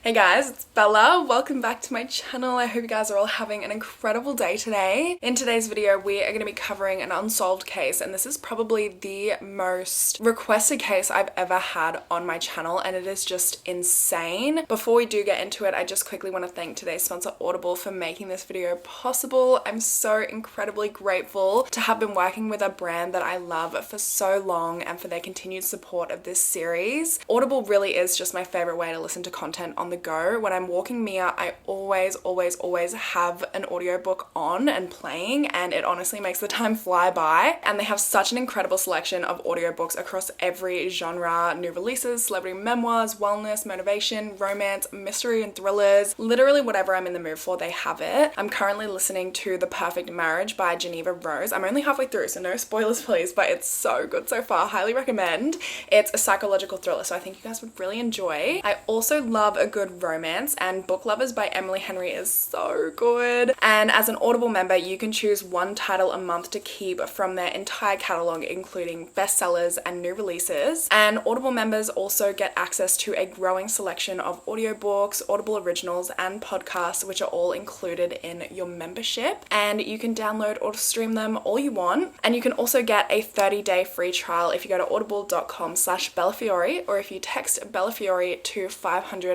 Hey guys, it's Bella. Welcome back to my channel. I hope you guys are all having an incredible day today. In today's video, we are going to be covering an unsolved case, and this is probably the most requested case I've ever had on my channel, and it is just insane. Before we do get into it, I just quickly want to thank today's sponsor Audible for making this video possible. I'm so incredibly grateful to have been working with a brand that I love for so long and for their continued support of this series. Audible really is just my favorite way to listen to content on the go. When I'm walking Mia, I always have an audiobook on and playing, and it honestly makes the time fly by. And they have such an incredible selection of audiobooks across every genre: new releases, celebrity memoirs, wellness, motivation, romance, mystery and thrillers. Literally whatever I'm in the mood for, they have it. I'm currently listening to The Perfect Marriage by Geneva Rose. I'm only halfway through, so no spoilers please, but it's so good so far. Highly recommend. It's a psychological thriller, so I think you guys would really enjoy. I also love a good romance, and Book Lovers by Emily Henry is so good. And as an Audible member, you can choose one title a month to keep from their entire catalog, including bestsellers and new releases. And Audible members also get access to a growing selection of audiobooks, Audible originals, and podcasts, which are all included in your membership. And you can download or stream them all you want. And you can also get a 30-day free trial if you go to audible.com/bellafiore, or if you text bellafiore to 500.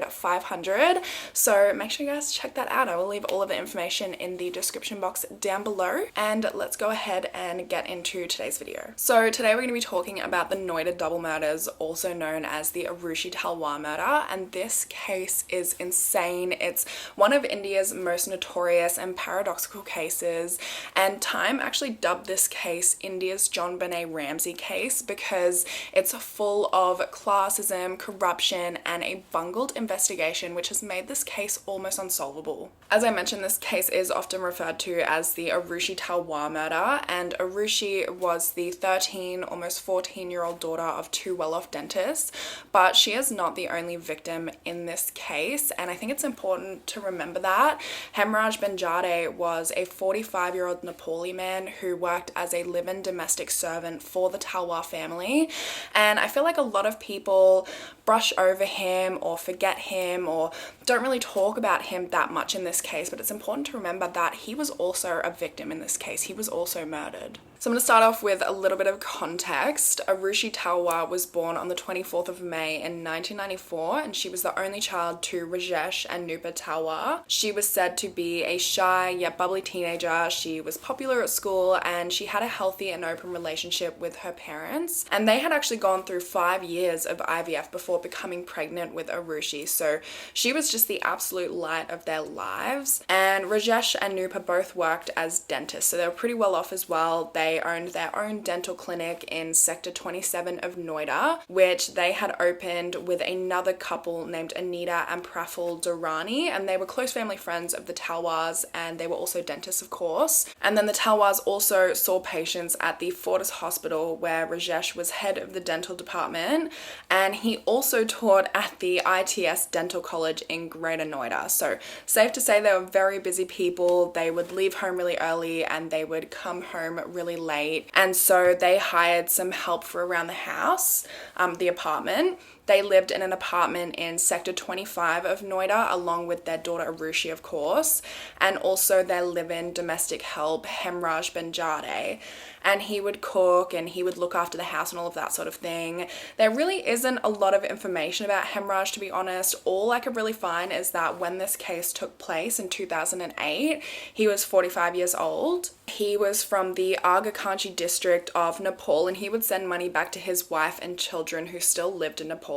So make sure you guys check that out. I will leave all of the information in the description box down below, and let's go ahead and get into today's video. So today we're going to be talking about the Noida double murders, also known as the Aarushi Talwar murder, and this case is insane. It's one of India's most notorious and paradoxical cases, and Time actually dubbed this case India's John Benet Ramsey case because it's full of classism, corruption, and a bungled investigation which has made this case almost unsolvable. As I mentioned, this case is often referred to as the Aarushi Talwar murder, and Aarushi was the 13, almost 14-year-old daughter of two well-off dentists, but she is not the only victim in this case, and I think it's important to remember that. Hemraj Banjade was a 45-year-old Nepali man who worked as a live-in domestic servant for the Talwar family, and I feel like a lot of people brush over him or forget him or don't really talk about him that much in this case, but it's important to remember that he was also a victim in this case. He was also murdered. So I'm going to start off with a little bit of context. Aarushi Talwar was born on the 24th of May in 1994, and she was the only child to Rajesh and Nupa Talwar. She was said to be a shy yet bubbly teenager. She was popular at school, and she had a healthy and open relationship with her parents. And they had actually gone through 5 years of IVF before becoming pregnant with Aarushi, so she was just the absolute light of their lives. And Rajesh and Nupa both worked as dentists, so they were pretty well off as well. They owned their own dental clinic in Sector 27 of Noida, which they had opened with another couple named Anita and Praful Durrani, and they were close family friends of the Talwars, and they were also dentists, of course. And then the Talwars also saw patients at the Fortis Hospital, where Rajesh was head of the dental department, and he also taught at the ITS Dental College in Greater Noida. So safe to say they were very busy people. They would leave home really early and they would come home really late, and so they hired some help for around the house, the apartment. They lived in an apartment in Sector 25 of Noida along with their daughter Aarushi, of course, and also their live-in domestic help Hemraj Banjade. And he would cook and he would look after the house and all of that sort of thing. There really isn't a lot of information about Hemraj, to be honest. All I could really find is that when this case took place in 2008, he was 45 years old. He was from the Aarushi district of Nepal, and he would send money back to his wife and children who still lived in Nepal.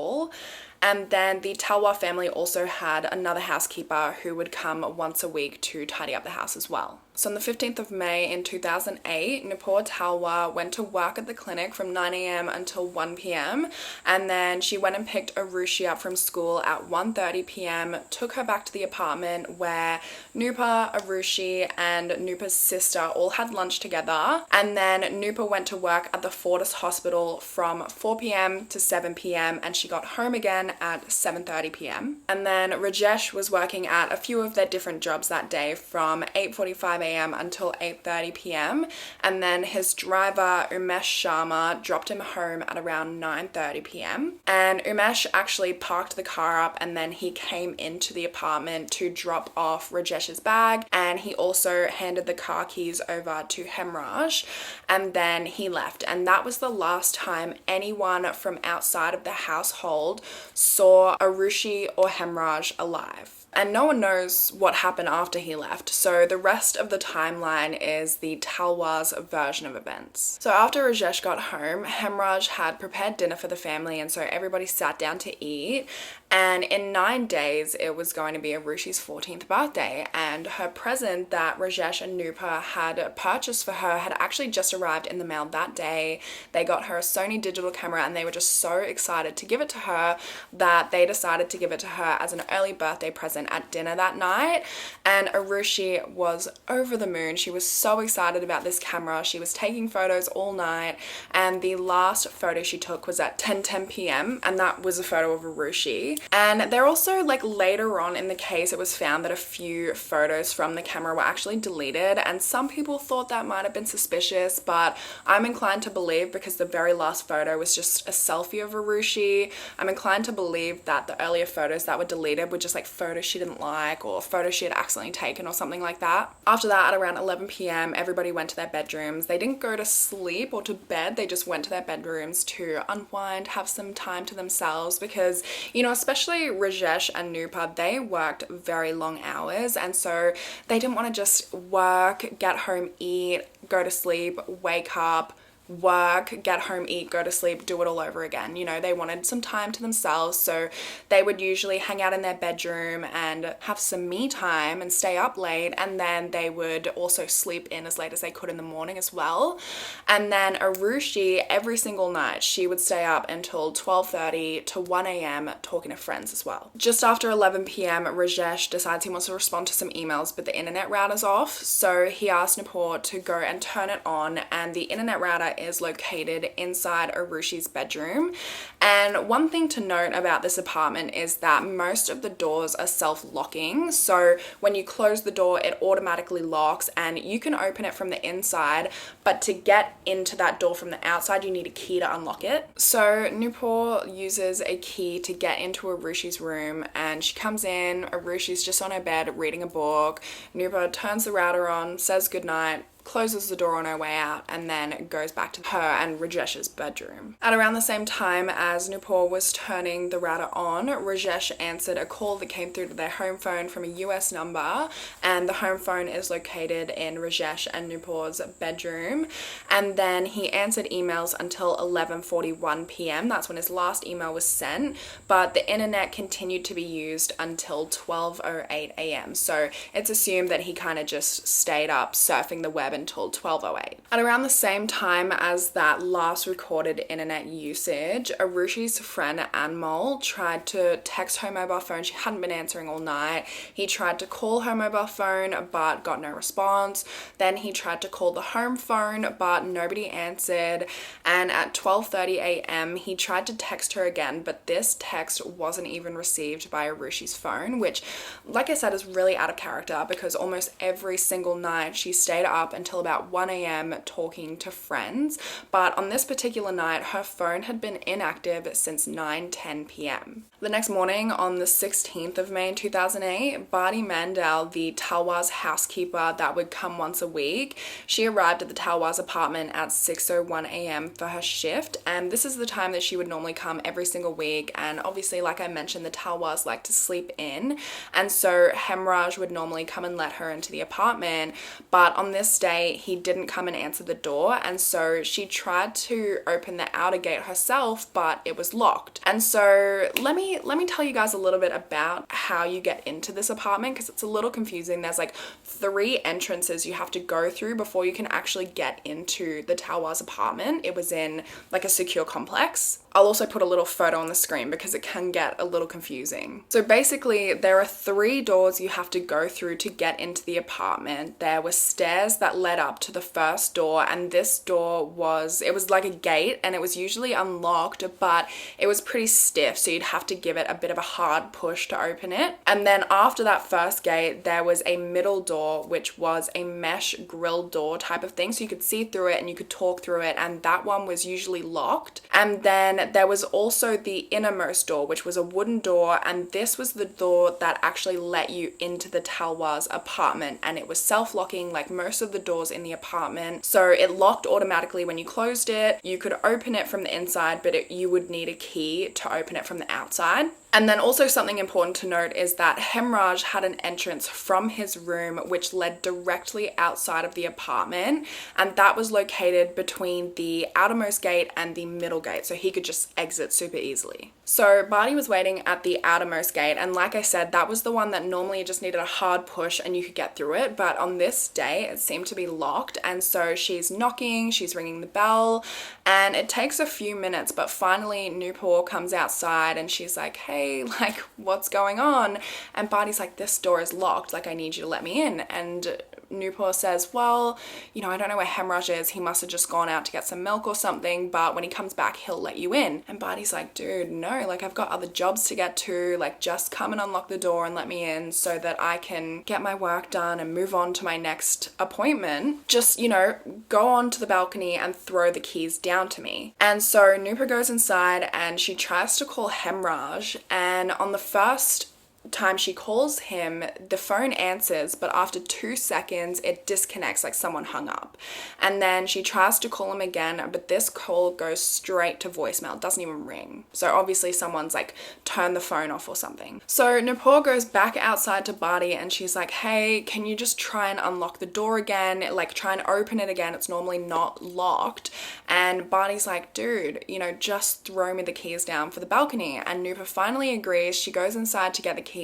And then the Talwar family also had another housekeeper who would come once a week to tidy up the house as well. So on the 15th of May in 2008, Nupur Talwar went to work at the clinic from 9 a.m. until 1 p.m. and then she went and picked Aarushi up from school at 1:30 p.m., took her back to the apartment where Nupur, Aarushi, and Nupur's sister all had lunch together, and then Nupur went to work at the Fortis Hospital from 4 p.m. to 7 p.m. and she got home again began at 7:30 p.m. And then Rajesh was working at a few of their different jobs that day from 8:45 a.m. until 8:30 p.m. And then his driver, Umesh Sharma, dropped him home at around 9:30 p.m. And Umesh actually parked the car up, and then he came into the apartment to drop off Rajesh's bag, and he also handed the car keys over to Hemraj, and then he left. And that was the last time anyone from outside of the household saw Aarushi or Hemraj alive. And no one knows what happened after he left, so the rest of the timeline is the Talwar's version of events. So after Rajesh got home, Hemraj had prepared dinner for the family, and so everybody sat down to eat. And in 9 days, it was going to be Arushi's 14th birthday, and her present that Rajesh and Nupa had purchased for her had actually just arrived in the mail that day. They got her a Sony digital camera, and they were just so excited to give it to her that they decided to give it to her as an early birthday present at dinner that night. And Aarushi was over the moon. She was so excited about this camera. She was taking photos all night, and the last photo she took was at 10:10 p.m. and that was a photo of Aarushi. And there also, like, later on in the case, it was found that a few photos from the camera were actually deleted, and some people thought that might have been suspicious, but I'm inclined to believe, because the very last photo was just a selfie of Aarushi, I'm inclined to believe that the earlier photos that were deleted were just like photos she didn't like, or photos she had accidentally taken, or something like that. After that, at around 11 p.m, everybody went to their bedrooms. They didn't go to sleep or to bed, they just went to their bedrooms to unwind, have some time to themselves, because, you know, especially Rajesh and Nupa, they worked very long hours, and so they didn't want to just work, get home, eat, go to sleep, wake up, work, get home, eat, go to sleep, do it all over again. You know, they wanted some time to themselves, so they would usually hang out in their bedroom and have some me time and stay up late, and then they would also sleep in as late as they could in the morning as well. And then Aarushi, every single night, she would stay up until 12:30 to 1 a.m. talking to friends as well. Just after 11 p.m, Rajesh decides he wants to respond to some emails, but the internet router's off, so he asked Nupur to go and turn it on, and the internet router is located inside Arushi's bedroom. And one thing to note about this apartment is that most of the doors are self-locking, so when you close the door it automatically locks, and you can open it from the inside, but to get into that door from the outside you need a key to unlock it. So Nupur uses a key to get into Arushi's room, and she comes in, Arushi's just on her bed reading a book. Nupur turns the router on, says goodnight, closes the door on her way out, and then goes back to her and Rajesh's bedroom. At around the same time as Nupur was turning the router on, Rajesh answered a call that came through to their home phone from a US number, and the home phone is located in Rajesh and Nupur's bedroom. And then he answered emails until 11:41 p.m. That's when his last email was sent, but the internet continued to be used until 12:08 a.m. So it's assumed that he kind of just stayed up surfing the web until 12:08. At around the same time as that last recorded internet usage, Arushi's friend Anmol tried to text her mobile phone. She hadn't been answering all night. He tried to call her mobile phone but got no response. Then he tried to call the home phone but nobody answered. And at 12:30 a.m. he tried to text her again, but this text wasn't even received by Arushi's phone, which, like I said, is really out of character, because almost every single night she stayed up until about 1 a.m. talking to friends, but on this particular night her phone had been inactive since 9:10 p.m. The next morning, on the 16th of May 2008, Bharti Mandel, the Talwar's housekeeper that would come once a week, she arrived at the Talwar's apartment at 6:01 a.m. for her shift, and this is the time that she would normally come every single week. And obviously, like I mentioned, the Talwars like to sleep in, and so Hemraj would normally come and let her into the apartment, but on this day he didn't come and answer the door, and so she tried to open the outer gate herself, but it was locked. And so let me tell you guys a little bit about how you get into this apartment, because it's a little confusing. There's like 3 entrances you have to go through before you can actually get into the Talwar's apartment. It was in like a secure complex. I'll also put a little photo on the screen because it can get a little confusing. So basically, there are 3 doors you have to go through to get into the apartment. There were stairs that led up to the first door, and this door was like a gate, and it was usually unlocked, but it was pretty stiff, so you'd have to give it a bit of a hard push to open it. And then after that first gate, there was a middle door, which was a mesh grill door type of thing, so you could see through it and you could talk through it, and that one was usually locked. And then there was also the innermost door, which was a wooden door, and this was the door that actually let you into the Talwar's apartment, and it was self-locking like most of the doors in the apartment. So it locked automatically when you closed it. You could open it from the inside, but you would need a key to open it from the outside. And then also something important to note is that Hemraj had an entrance from his room which led directly outside of the apartment, and that was located between the outermost gate and the middle gate, so he could just exit super easily. So Barty was waiting at the outermost gate, and like I said, that was the one that normally just needed a hard push and you could get through it, but on this day it seemed to be locked, and so she's knocking, she's ringing the bell, and it takes a few minutes, but finally Nupur comes outside and she's like, hey, like, what's going on? And Barty's like, this door is locked, like, I need you to let me in. And Nupur says, well, you know, I don't know where Hemraj is. He must have just gone out to get some milk or something, but when he comes back, he'll let you in. And Barty's like, dude, no, like, I've got other jobs to get to. Like, just come and unlock the door and let me in so that I can get my work done and move on to my next appointment. Just, you know, go on to the balcony and throw the keys down to me. And so Nupur goes inside and she tries to call Hemraj, and on the first time she calls him, the phone answers, but after 2 seconds it disconnects, like someone hung up. And then she tries to call him again, but this call goes straight to voicemail, it doesn't even ring. So obviously someone's like turned the phone off or something. So Nupur goes back outside to Barty and she's like, hey, can you just try and unlock the door again, like try and open it again, it's normally not locked. And Barty's like, dude, you know, just throw me the keys down for the balcony. And Nupur finally agrees. She goes inside to get the keys,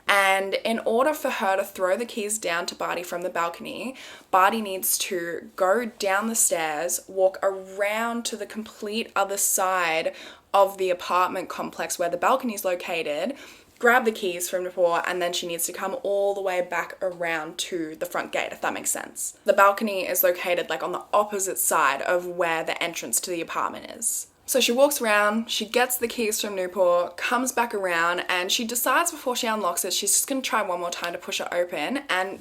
and in order for her to throw the keys down to Barty from the balcony, Barty needs to go down the stairs, walk around to the complete other side of the apartment complex where the balcony is located, grab the keys from Nupur, and then she needs to come all the way back around to the front gate, if that makes sense. The balcony is located like on the opposite side of where the entrance to the apartment is. So she walks around, she gets the keys from Nupur, comes back around, and she decides before she unlocks it, she's just going to try one more time to push it open, and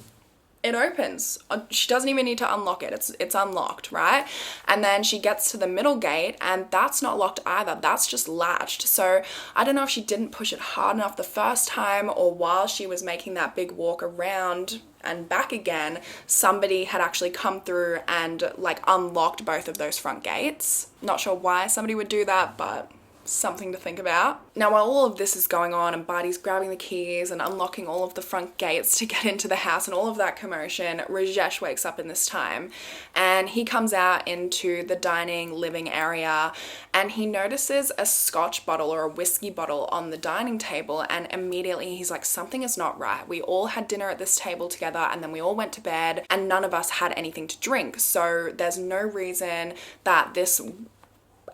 it opens. She doesn't even need to unlock it. It's unlocked, right? And then she gets to the middle gate, and that's not locked either. That's just latched. So I don't know if she didn't push it hard enough the first time, or while she was making that big walk around and back again, somebody had actually come through and like unlocked both of those front gates. Not sure why somebody would do that, but something to think about. Now, while all of this is going on and Barty's grabbing the keys and unlocking all of the front gates to get into the house and all of that commotion, Rajesh wakes up in this time, and he comes out into the dining living area, and he notices a scotch bottle or a whiskey bottle on the dining table, and immediately he's like, something is not right. We all had dinner at this table together, and then we all went to bed, and none of us had anything to drink, so there's no reason that this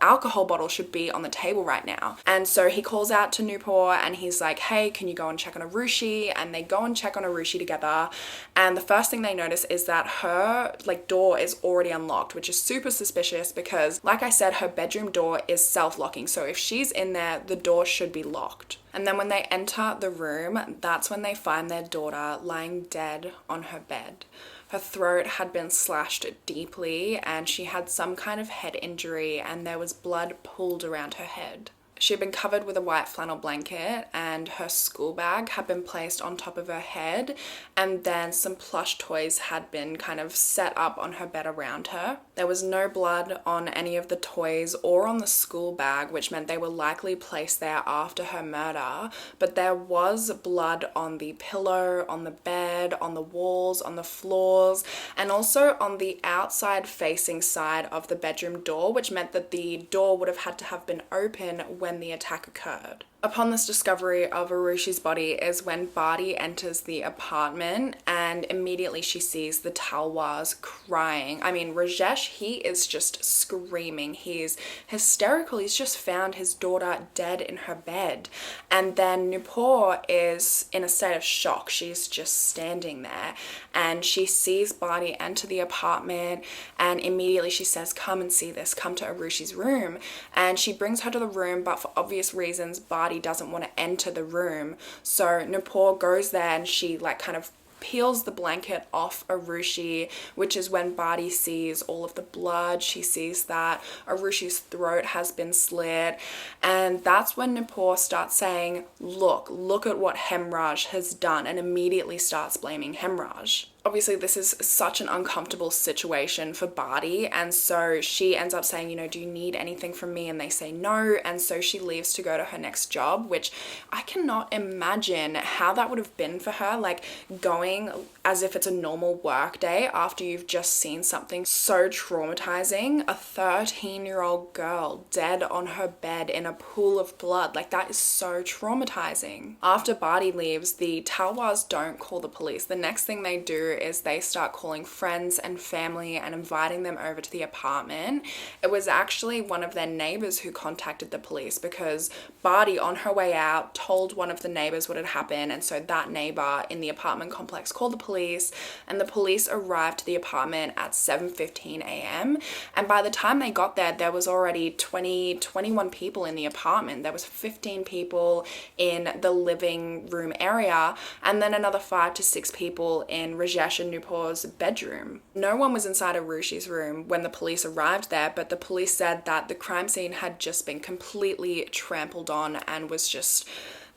alcohol bottle should be on the table right now. And so he calls out to Nupur and he's like, hey, can you go and check on Aarushi? And they go and check on Aarushi together, and the first thing they notice is that her like door is already unlocked, which is super suspicious because, like I said, her bedroom door is self-locking, so if she's in there, the door should be locked. And then when they enter the room, that's when they find their daughter lying dead on her bed. Her throat had been slashed deeply, and she had some kind of head injury, and there was blood pooled around her head. She had been covered with a white flannel blanket, and her school bag had been placed on top of her head, and then some plush toys had been kind of set up on her bed around her. There was no blood on any of the toys or on the school bag, which meant they were likely placed there after her murder, but there was blood on the pillow, on the bed, on the walls, on the floors, and also on the outside facing side of the bedroom door, which meant that the door would have had to have been open when the attack occurred. Upon this discovery of Arushi's body is when Badi enters the apartment, and immediately she sees the Talwars crying. I mean, Rajesh, he is just screaming. He's hysterical. He's just found his daughter dead in her bed. And then Nupur is in a state of shock. She's just standing there, and she sees Badi enter the apartment, and immediately she says, come and see this, come to Arushi's room. And she brings her to the room, but for obvious reasons, Badi doesn't want to enter the room. So Nupur goes there and she like kind of peels the blanket off Aarushi, which is when Badi sees all of the blood. She sees that Arushi's throat has been slit, and that's when Nupur starts saying, look at what Hemraj has done, and immediately starts blaming Hemraj. Obviously, this is such an uncomfortable situation for Badi, and so she ends up saying, do you need anything from me? And they say no, and so she leaves to go to her next job, which I cannot imagine how that would have been for her, like going as if it's a normal work day after you've just seen something so traumatizing. A 13-year-old girl dead on her bed in a pool of blood, like that is so traumatizing. After Badi leaves, the Talwars don't call the police. The next thing they do is they start calling friends and family and inviting them over to the apartment. It was actually one of their neighbors who contacted the police because Badi, on her way out, told one of the neighbors what had happened, and so that neighbor in the apartment complex called the police, and the police arrived to the apartment at 7:15 a.m. and by the time they got there, there was already 21 people in the apartment. There was 15 people in the living room area, and then another 5 to 6 people in Rajesh and Nupur's bedroom. No one was inside Arushi's room when the police arrived there, but the police said that the crime scene had just been completely trampled on and was just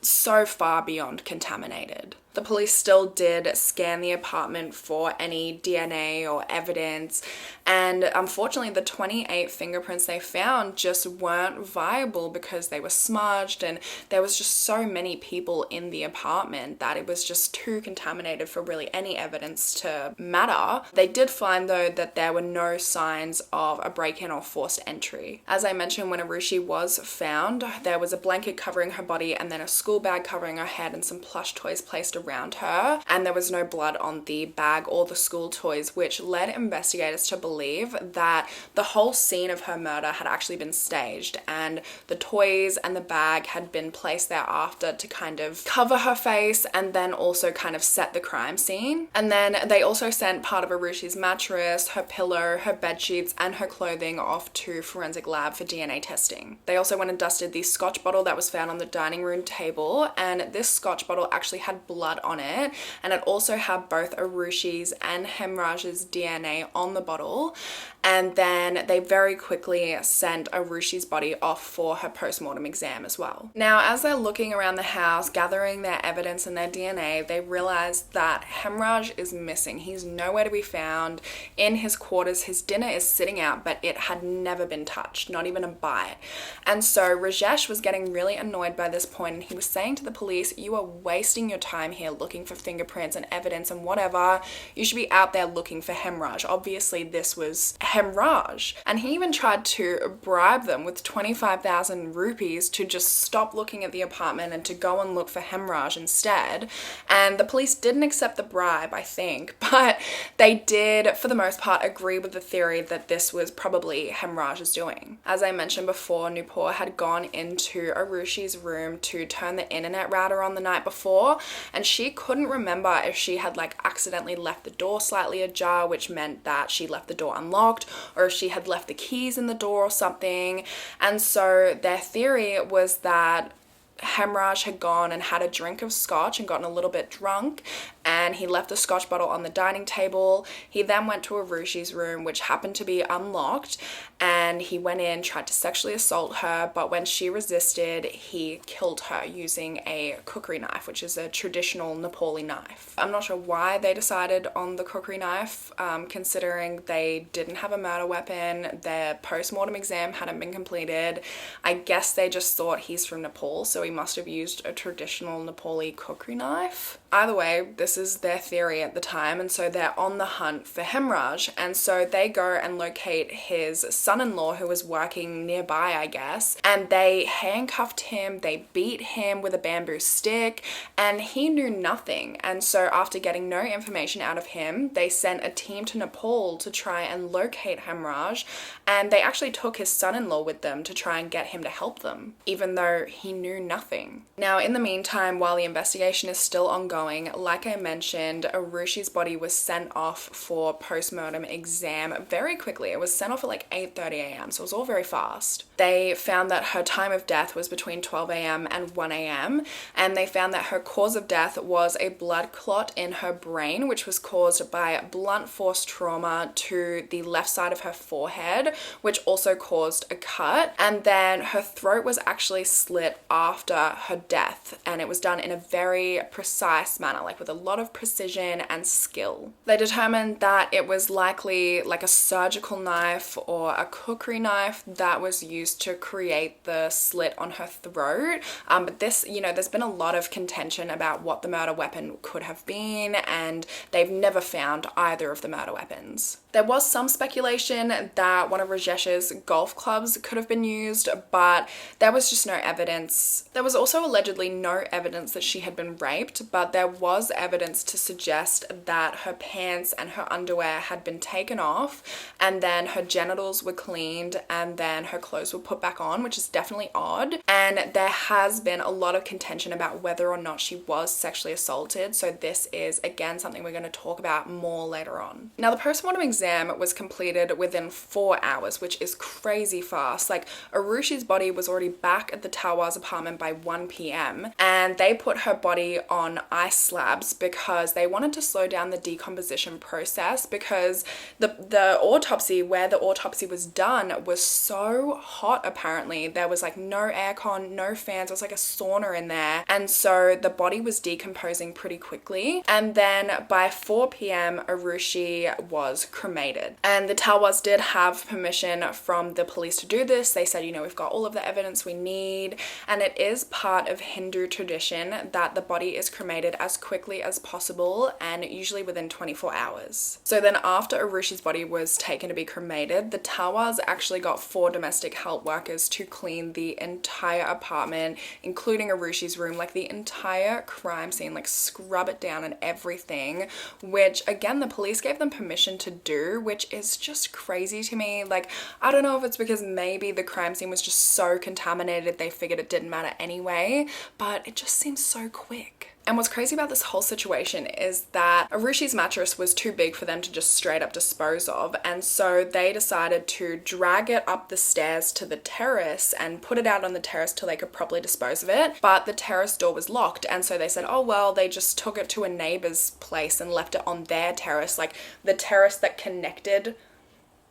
so far beyond contaminated. The police still did scan the apartment for any DNA or evidence, and unfortunately the 28 fingerprints they found just weren't viable because they were smudged, and there was just so many people in the apartment that it was just too contaminated for really any evidence to matter. They did find though that there were no signs of a break-in or forced entry. As I mentioned, when Aarushi was found, there was a blanket covering her body and then a school bag covering her head and some plush toys placed around her, and there was no blood on the bag or the school toys, which led investigators to believe that the whole scene of her murder had actually been staged, and the toys and the bag had been placed there after to kind of cover her face and then also kind of set the crime scene. And then they also sent part of Arushi's mattress, her pillow, her bed sheets and her clothing off to forensic lab for DNA testing. They also went and dusted the scotch bottle that was found on the dining room table, and this scotch bottle actually had blood on it, and it also had both Arushi's and Hemraj's DNA on the bottle. And then they very quickly sent Arushi's body off for her post-mortem exam as well. Now, as they're looking around the house, gathering their evidence and their DNA, they realize that Hemraj is missing. He's nowhere to be found. In his quarters, his dinner is sitting out, but it had never been touched, not even a bite. And so Rajesh was getting really annoyed by this point, and he was saying to the police, you are wasting your time here looking for fingerprints and evidence and whatever. You should be out there looking for Hemraj. Obviously, this was Hemraj. And he even tried to bribe them with 25,000 rupees to just stop looking at the apartment and to go and look for Hemraj instead. And the police didn't accept the bribe, I think, but they did, for the most part, agree with the theory that this was probably Hemraj's doing. As I mentioned before, Nupur had gone into Arushi's room to turn the internet router on the night before, and she couldn't remember if she had accidentally left the door slightly ajar, which meant that she left the door unlocked, or if she had left the keys in the door or something. And so their theory was that Hemraj had gone and had a drink of scotch and gotten a little bit drunk, and he left the scotch bottle on the dining table. He then went to Arushi's room, which happened to be unlocked, and he went in, tried to sexually assault her, but when she resisted, he killed her using a cookery knife, which is a traditional Nepali knife. I'm not sure why they decided on the cookery knife, considering they didn't have a murder weapon, their post-mortem exam hadn't been completed. I guess they just thought he's from Nepal, so he must have used a traditional Nepali cookery knife. Either way, this is their theory at the time, and so they're on the hunt for Hemraj, and so they go and locate his son-in-law who was working nearby, I guess, and they handcuffed him, they beat him with a bamboo stick, and he knew nothing. And so after getting no information out of him, they sent a team to Nepal to try and locate Hemraj, and they actually took his son-in-law with them to try and get him to help them, even though he knew nothing. Now, in the meantime, while the investigation is still ongoing, like I mentioned, Aarushi's body was sent off for post-mortem exam very quickly. It was sent off at like 8:30 a.m, so it was all very fast. They found that her time of death was between 12 a.m. and 1 a.m, and they found that her cause of death was a blood clot in her brain, which was caused by blunt force trauma to the left side of her forehead, which also caused a cut. And then her throat was actually slit after her death, and it was done in a very precise manner, like with a lot of precision and skill. They determined that it was likely like a surgical knife or a cookery knife that was used to create the slit on her throat. But this, there's been a lot of contention about what the murder weapon could have been, and they've never found either of the murder weapons. There was some speculation that one of Rajesh's golf clubs could have been used, but there was just no evidence. There was also allegedly no evidence that she had been raped, but there was evidence to suggest that her pants and her underwear had been taken off, and then her genitals were cleaned, and then her clothes were put back on, which is definitely odd. And there has been a lot of contention about whether or not she was sexually assaulted, so this is again something we're going to talk about more later on. Now, the post-mortem exam was completed within 4 hours, which is crazy fast. Like, Arushi's body was already back at the Talwar's apartment by 1 p.m, and they put her body on ice slabs because they wanted to slow down the decomposition process, because the autopsy, where the autopsy was done, was so hot. Apparently there was like no aircon, no fans, it was like a sauna in there, and so the body was decomposing pretty quickly. And then by 4 p.m, Aarushi was cremated, and the Talwars did have permission from the police to do this. They said, we've got all of the evidence we need, and it is part of Hindu tradition that the body is cremated as quickly as possible, and usually within 24 hours. So then after Arushi's body was taken to be cremated, the Talwars actually got 4 domestic help workers to clean the entire apartment, including Arushi's room, like the entire crime scene, like scrub it down and everything, which again, the police gave them permission to do, which is just crazy to me. Like, I don't know if it's because maybe the crime scene was just so contaminated they figured it didn't matter anyway, but it just seems so quick. And what's crazy about this whole situation is that Arushi's mattress was too big for them to just straight up dispose of, and so they decided to drag it up the stairs to the terrace and put it out on the terrace till they could properly dispose of it. But the terrace door was locked, and so they said, oh well, they just took it to a neighbor's place and left it on their terrace, like the terrace that connected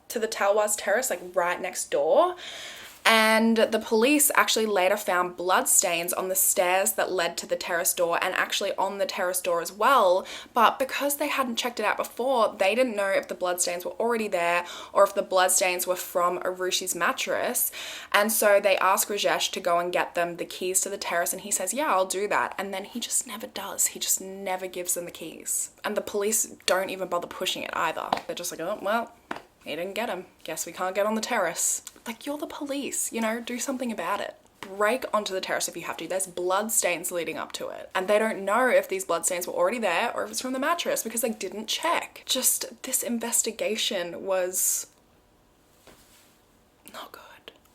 to the Talwar's terrace, like right next door. And the police actually later found blood stains on the stairs that led to the terrace door, and actually on the terrace door as well. But because they hadn't checked it out before, they didn't know if the blood stains were already there or if the blood stains were from Arushi's mattress. And so they asked Rajesh to go and get them the keys to the terrace, and he says, yeah, I'll do that. And then he just never does. He just never gives them the keys. And the police don't even bother pushing it either. They're just like, oh, well, he didn't get him. Guess we can't get on the terrace. Like, you're the police, do something about it. Break onto the terrace if you have to. There's blood stains leading up to it. And they don't know if these blood stains were already there or if it's from the mattress because they didn't check. Just this investigation was not good.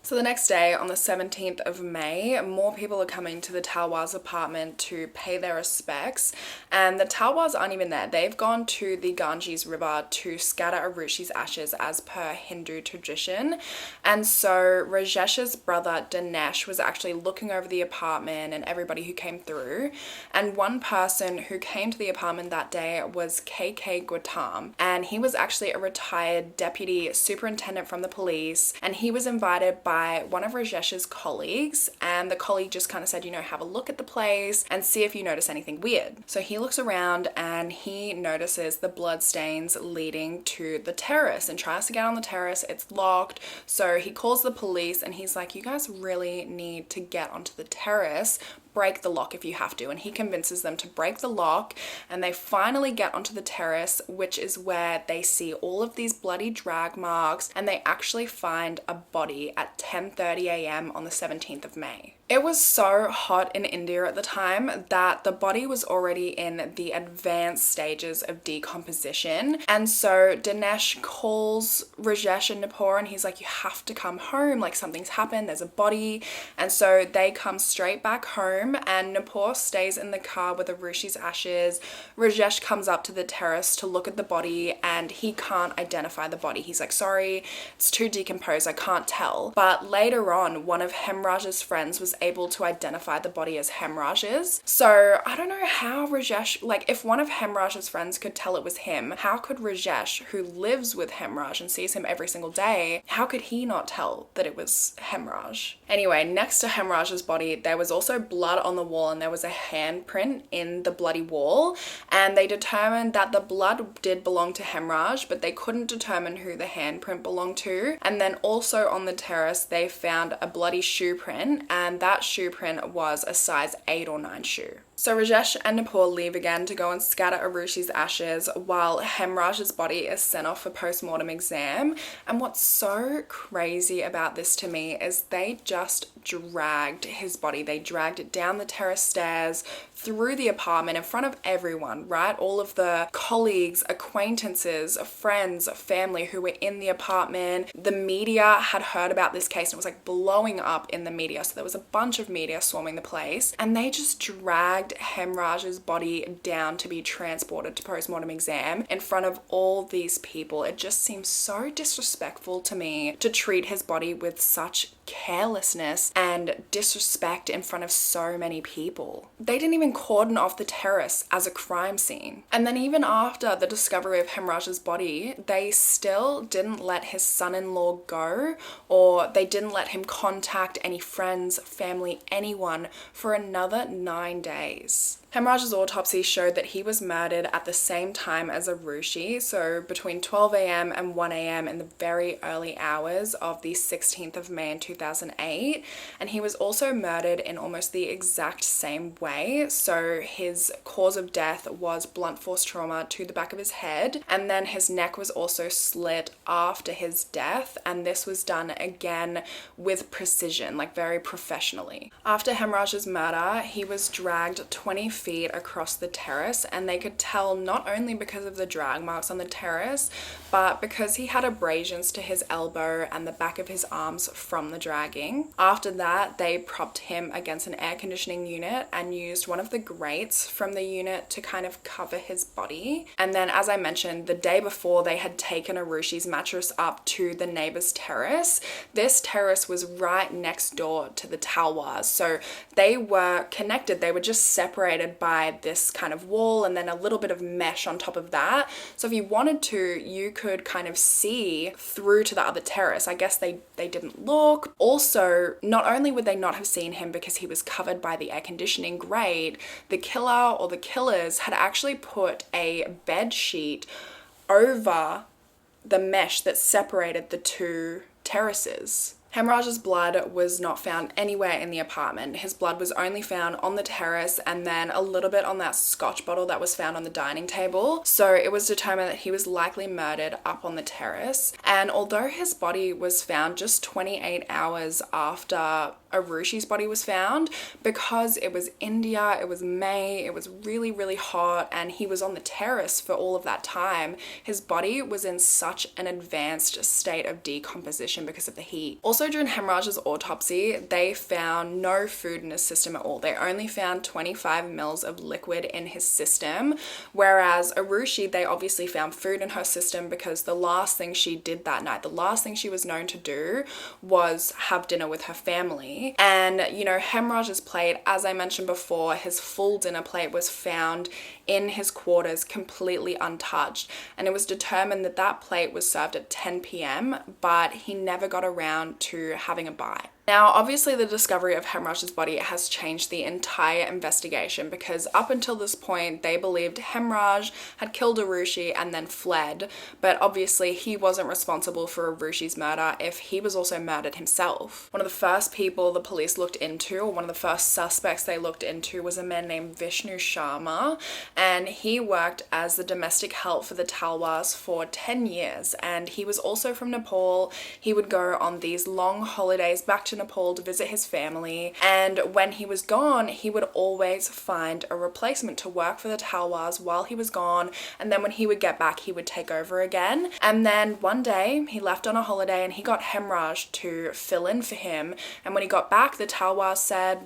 So the next day, on the 17th of May, more people are coming to the Talwar's apartment to pay their respects, and the Talwars aren't even there. They've gone to the Ganges River to scatter Arushi's ashes as per Hindu tradition. And so Rajesh's brother Dinesh was actually looking over the apartment and everybody who came through, and one person who came to the apartment that day was KK Gautam, and he was actually a retired deputy superintendent from the police, and he was invited by one of Rajesh's colleagues, and the colleague just kind of said, have a look at the place and see if you notice anything weird. So he looks around and he notices the blood stains leading to the terrace and tries to get on the terrace. It's locked. So he calls the police and he's like, you guys really need to get onto the terrace break the lock if you have to. And he convinces them to break the lock, and they finally get onto the terrace, which is where they see all of these bloody drag marks, and they actually find a body at 10:30 a.m. on the 17th of May. It was so hot in India at the time that the body was already in the advanced stages of decomposition. And so Dinesh calls Rajesh and Nupur, and he's like, you have to come home, like something's happened, there's a body. And so they come straight back home, and Nupur stays in the car with Aarushi's ashes. Rajesh comes up to the terrace to look at the body, and he can't identify the body. He's like, sorry, it's too decomposed, I can't tell. But later on, one of Hemraj's friends was able to identify the body as Hemraj's. So I don't know how Rajesh, like if one of Hemraj's friends could tell it was him, how could Rajesh, who lives with Hemraj and sees him every single day, how could he not tell that it was Hemraj? Anyway, next to Hemraj's body, there was also blood on the wall, and there was a handprint in the bloody wall, and they determined that the blood did belong to Hemraj, but they couldn't determine who the handprint belonged to. And then also on the terrace, they found a bloody shoe print, and that shoe print was a size 8 or 9 shoe. So Rajesh and Nupur leave again to go and scatter Aarushi's ashes while Hemraj's body is sent off for post-mortem exam. And what's so crazy about this to me is they just dragged his body. They dragged it down the terrace stairs, through the apartment in front of everyone, right? All of the colleagues, acquaintances, friends, family who were in the apartment. The media had heard about this case, and it was like blowing up in the media. So there was a bunch of media swarming the place, and they just dragged Hemraj's body down to be transported to postmortem exam in front of all these people. It just seems so disrespectful to me to treat his body with such carelessness and disrespect in front of so many people. They didn't even cordon off the terrace as a crime scene. And then even after the discovery of Hemraj's body, they still didn't let his son-in-law go, or they didn't let him contact any friends, family, anyone for another 9 days. Hemraj's autopsy showed that he was murdered at the same time as Aarushi, so between 12 a.m. and 1 a.m. in the very early hours of the 16th of May in 2008, and he was also murdered in almost the exact same way. So his cause of death was blunt force trauma to the back of his head, and then his neck was also slit after his death, and this was done again with precision, like very professionally. After Hemraj's murder, he was dragged 20 feet across the terrace, and they could tell not only because of the drag marks on the terrace, but because he had abrasions to his elbow and the back of his arms from the dragging. After that, they propped him against an air conditioning unit and used one of the grates from the unit to kind of cover his body. And then, as I mentioned, the day before, they had taken Aarushi's mattress up to the neighbor's terrace. This terrace was right next door to the Talwars, so they were connected. They were just separated by this kind of wall and then a little bit of mesh on top of that. So if you wanted to, you could kind of see through to the other terrace. I guess they didn't look. Also, not only would they not have seen him because he was covered by the air conditioning grate, the killer or the killers had actually put a bed sheet over the mesh that separated the two terraces. Hemraj's blood was not found anywhere in the apartment. His blood was only found on the terrace and then a little bit on that scotch bottle that was found on the dining table. So it was determined that he was likely murdered up on the terrace. And although his body was found just 28 hours after Aarushi's body was found, because it was India, it was May, it was really, really hot, and he was on the terrace for all of that time, his body was in such an advanced state of decomposition because of the heat. Also, during Hemraj's autopsy, they found no food in his system at all. They only found 25 mils of liquid in his system, whereas Aarushi, they obviously found food in her system because the last thing she did that night, the last thing she was known to do was have dinner with her family. And, you know, Hemraj's plate, as I mentioned before, his full dinner plate was found in his quarters completely untouched. And it was determined that that plate was served at 10 p.m., but he never got around to having a bite. Now, obviously the discovery of Hemraj's body has changed the entire investigation, because up until this point they believed Hemraj had killed Aarushi and then fled, but obviously he wasn't responsible for Arushi's murder if he was also murdered himself. One of the first people the police looked into, or one of the first suspects they looked into, was a man named Vishnu Sharma, and he worked as the domestic help for the Talwars for 10 years, and he was also from Nepal. He would go on these long holidays back to Nepal to visit his family, and when he was gone he would always find a replacement to work for the Talwars while he was gone, and then when he would get back he would take over again. And then one day he left on a holiday and he got Hemraj to fill in for him, and when he got back the Talwars said,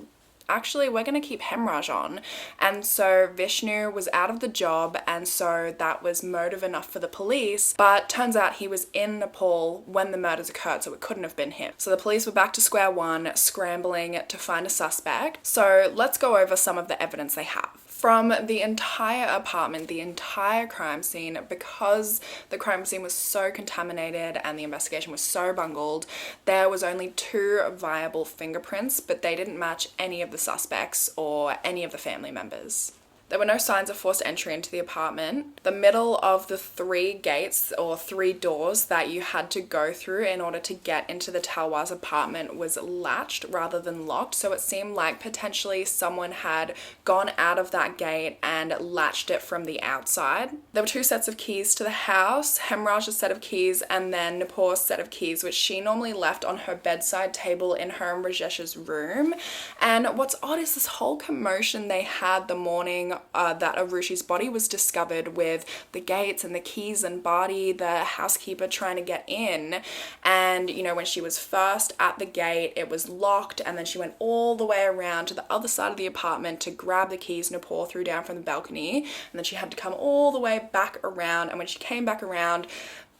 actually, we're going to keep Hemraj on. And so Vishnu was out of the job, and so that was motive enough for the police, but turns out he was in Nepal when the murders occurred, so it couldn't have been him. So the police were back to square one, scrambling to find a suspect. So let's go over some of the evidence they have. From the entire apartment, the entire crime scene, because the crime scene was so contaminated and the investigation was so bungled, there was only 2 viable fingerprints, but they didn't match any of the suspects or any of the family members. There were no signs of forced entry into the apartment. The middle of the 3 gates or 3 doors that you had to go through in order to get into the Talwar's apartment was latched rather than locked, so it seemed like potentially someone had gone out of that gate and latched it from the outside. There were 2 sets of keys to the house, Hemraj's set of keys and then Noor's set of keys, which she normally left on her bedside table in her and Rajesh's room. And what's odd is this whole commotion they had the morning that Arushi's body was discovered, with the gates and the keys and Badi, the housekeeper, trying to get in. And you know, when she was first at the gate it was locked, and then she went all the way around to the other side of the apartment to grab the keys Noor threw down from the balcony, and then she had to come all the way back around, and when she came back around,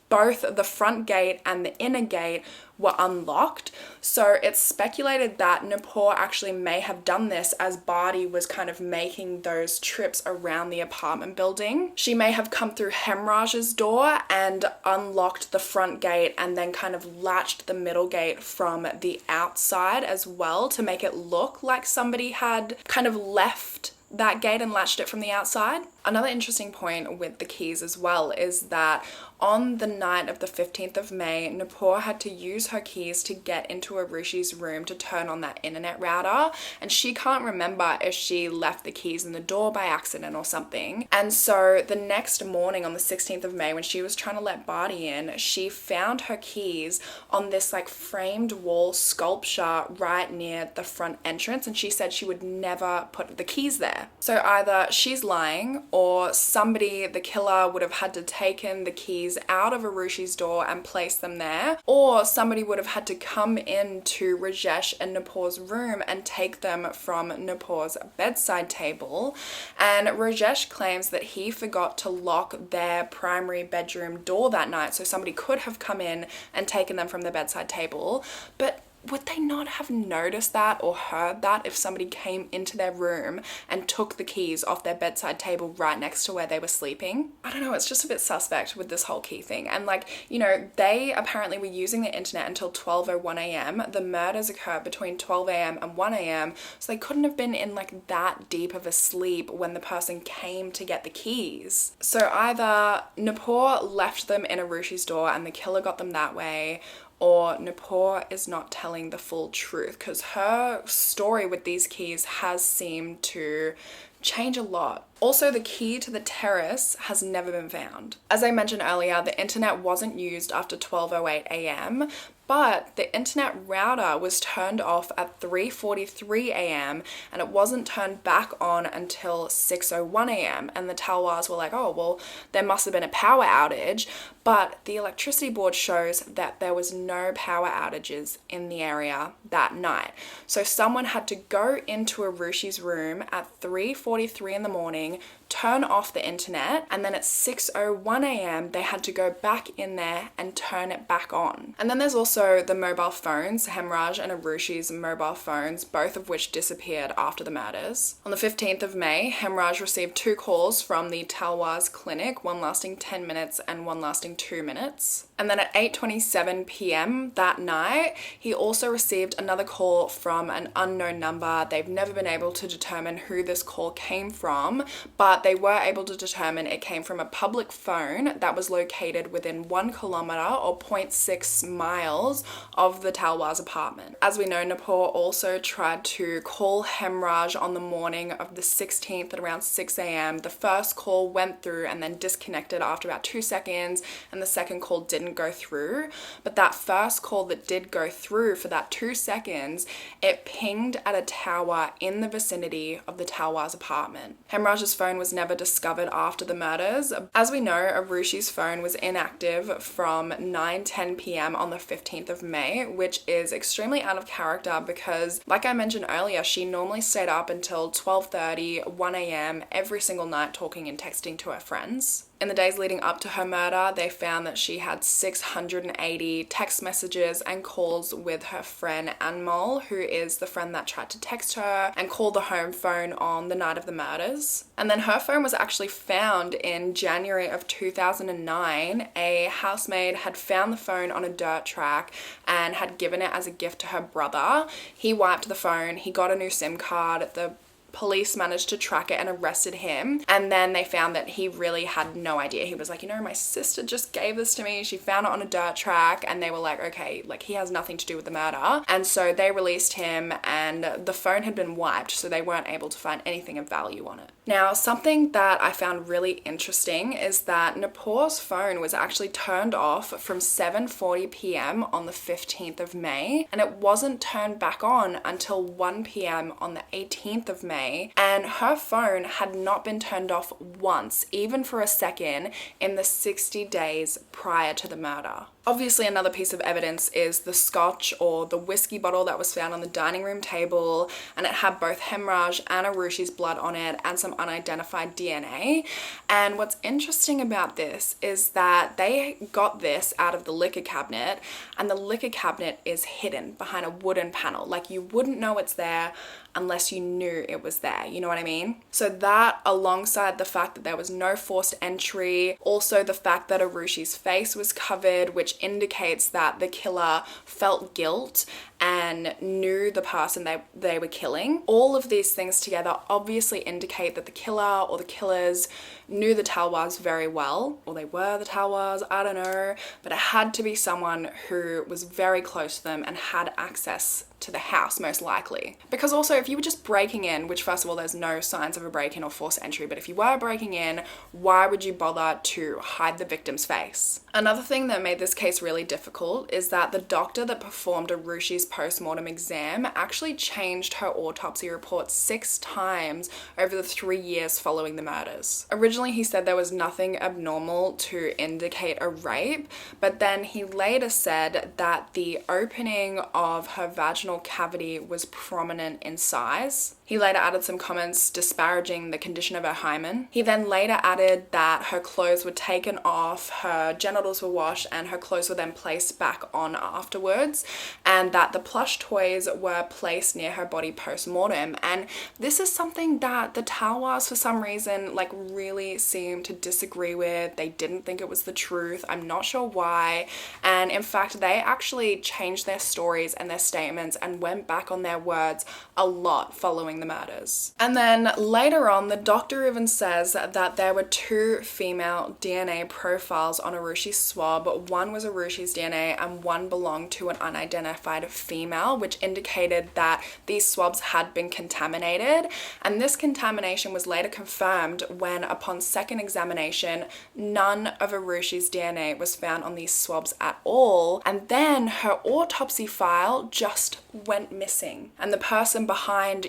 both the front gate and the inner gate were unlocked. So it's speculated that Noor actually may have done this as Badi was kind of making those trips around the apartment building. She may have come through Hemraj's door and unlocked the front gate and then kind of latched the middle gate from the outside as well, to make it look like somebody had kind of left that gate and latched it from the outside. Another interesting point with the keys as well is that on the night of the 15th of May, Noor had to use her keys to get into Arushi's room to turn on that internet router, and she can't remember if she left the keys in the door by accident or something. And so the next morning on the 16th of May, when she was trying to let Badi in, she found her keys on this like framed wall sculpture right near the front entrance, and she said she would never put the keys there. So either she's lying, or somebody, the killer, would have had to taken the keys out of Arushi's door and place them there, or somebody would have had to come into Rajesh and Noor's room and take them from Noor's bedside table. And Rajesh claims that he forgot to lock their primary bedroom door that night, so somebody could have come in and taken them from the bedside table. But would they not have noticed that or heard that if somebody came into their room and took the keys off their bedside table right next to where they were sleeping? I don't know, it's just a bit suspect with this whole key thing. And like, you know, they apparently were using the internet until 12:01 a.m. The murders occurred between 12 a.m. and 1 a.m. So they couldn't have been in like that deep of a sleep when the person came to get the keys. So either Noor left them in Arushi's door and the killer got them that way, or Noor is not telling the full truth, because her story with these keys has seemed to change a lot. Also, the key to the terrace has never been found. As I mentioned earlier, the internet wasn't used after 12:08 a.m., but the internet router was turned off at 3:43 a.m. and it wasn't turned back on until 6:01 a.m. And the Talwars were like, oh, well, there must have been a power outage, but the electricity board shows that there was no power outages in the area that night. So someone had to go into Arushi's room at 3:43 in the morning, turn off the internet, and then at 6:01 a.m. they had to go back in there and turn it back on. And then there's also also the mobile phones, Hemraj and Aarushi's mobile phones, both of which disappeared after the murders. On the 15th of May, Hemraj received 2 calls from the Talwar's clinic, one lasting 10 minutes and one lasting 2 minutes. And then at 8:27 p.m. that night, he also received another call from an unknown number. They've never been able to determine who this call came from, but they were able to determine it came from a public phone that was located within 1 kilometer or 0.6 miles of the Talwar's apartment. As we know, Nepal also tried to call Hemraj on the morning of the 16th at around 6 a.m. The first call went through and then disconnected after about 2 seconds, and the second call didn't go through. But that first call that did go through for that 2 seconds, it pinged at a tower in the vicinity of the Talwar's apartment. Hemraj's phone was never discovered after the murders. As we know, Aarushi's phone was inactive from 9:10 p.m. on the 15th of May, which is extremely out of character because, like I mentioned earlier, she normally stayed up until 12:30, 1 a.m. every single night talking and texting to her friends. In the days leading up to her murder, they found that she had 680 text messages and calls with her friend Anmol, who is the friend that tried to text her and call the home phone on the night of the murders. And then her phone was actually found in January of 2009. A housemaid had found the phone on a dirt track and had given it as a gift to her brother. He wiped the phone, he got a new SIM card, the police managed to track it and arrested him, and then they found that he really had no idea. He was like, my sister just gave this to me, she found it on a dirt track, and they were like, okay, like he has nothing to do with the murder. And so they released him, and the phone had been wiped, so they weren't able to find anything of value on it. Now, something that I found really interesting is that Nepal's phone was actually turned off from 7:40 p.m. on the 15th of May, and it wasn't turned back on until 1 p.m. on the 18th of May. And her phone had not been turned off once, even for a second, in the 60 days prior to the murder. Obviously, another piece of evidence is the scotch or the whiskey bottle that was found on the dining room table, and it had both Hemraj and Aarushi's blood on it and some unidentified DNA. And what's interesting about this is that they got this out of the liquor cabinet, and the liquor cabinet is hidden behind a wooden panel. Like, you wouldn't know it's there unless you knew it was there, you know what I mean? So that, alongside the fact that there was no forced entry, also the fact that Aarushi's face was covered, which indicates that the killer felt guilt and knew the person they were killing. All of these things together obviously indicate that the killer or the killers knew the Talwars very well, or they were the Talwars, I don't know, but it had to be someone who was very close to them and had access to the house, most likely. Because also, if you were just breaking in, which first of all, there's no signs of a break-in or forced entry, but if you were breaking in, why would you bother to hide the victim's face? Another thing that made this case really difficult is that the doctor that performed Aarushi's post-mortem exam actually changed her autopsy report 6 times over the 3 years following the murders. Originally, he said there was nothing abnormal to indicate a rape, but then he later said that the opening of her vaginal cavity was prominent in size. He later added some comments disparaging the condition of her hymen. He then later added that her clothes were taken off, her genitals were washed, and her clothes were then placed back on afterwards, and that the plush toys were placed near her body post-mortem. And this is something that the Talwars, for some reason, like, really seemed to disagree with. They didn't think it was the truth. I'm not sure why. And in fact, they actually changed their stories and their statements and went back on their words a lot following the murders. And then later on, the doctor even says that there were 2 female DNA profiles on Aarushi's swab. One was Aarushi's DNA and one belonged to an unidentified female, which indicated that these swabs had been contaminated. And this contamination was later confirmed when, upon second examination, none of Aarushi's DNA was found on these swabs at all. And then her autopsy file just went missing. And the person behind,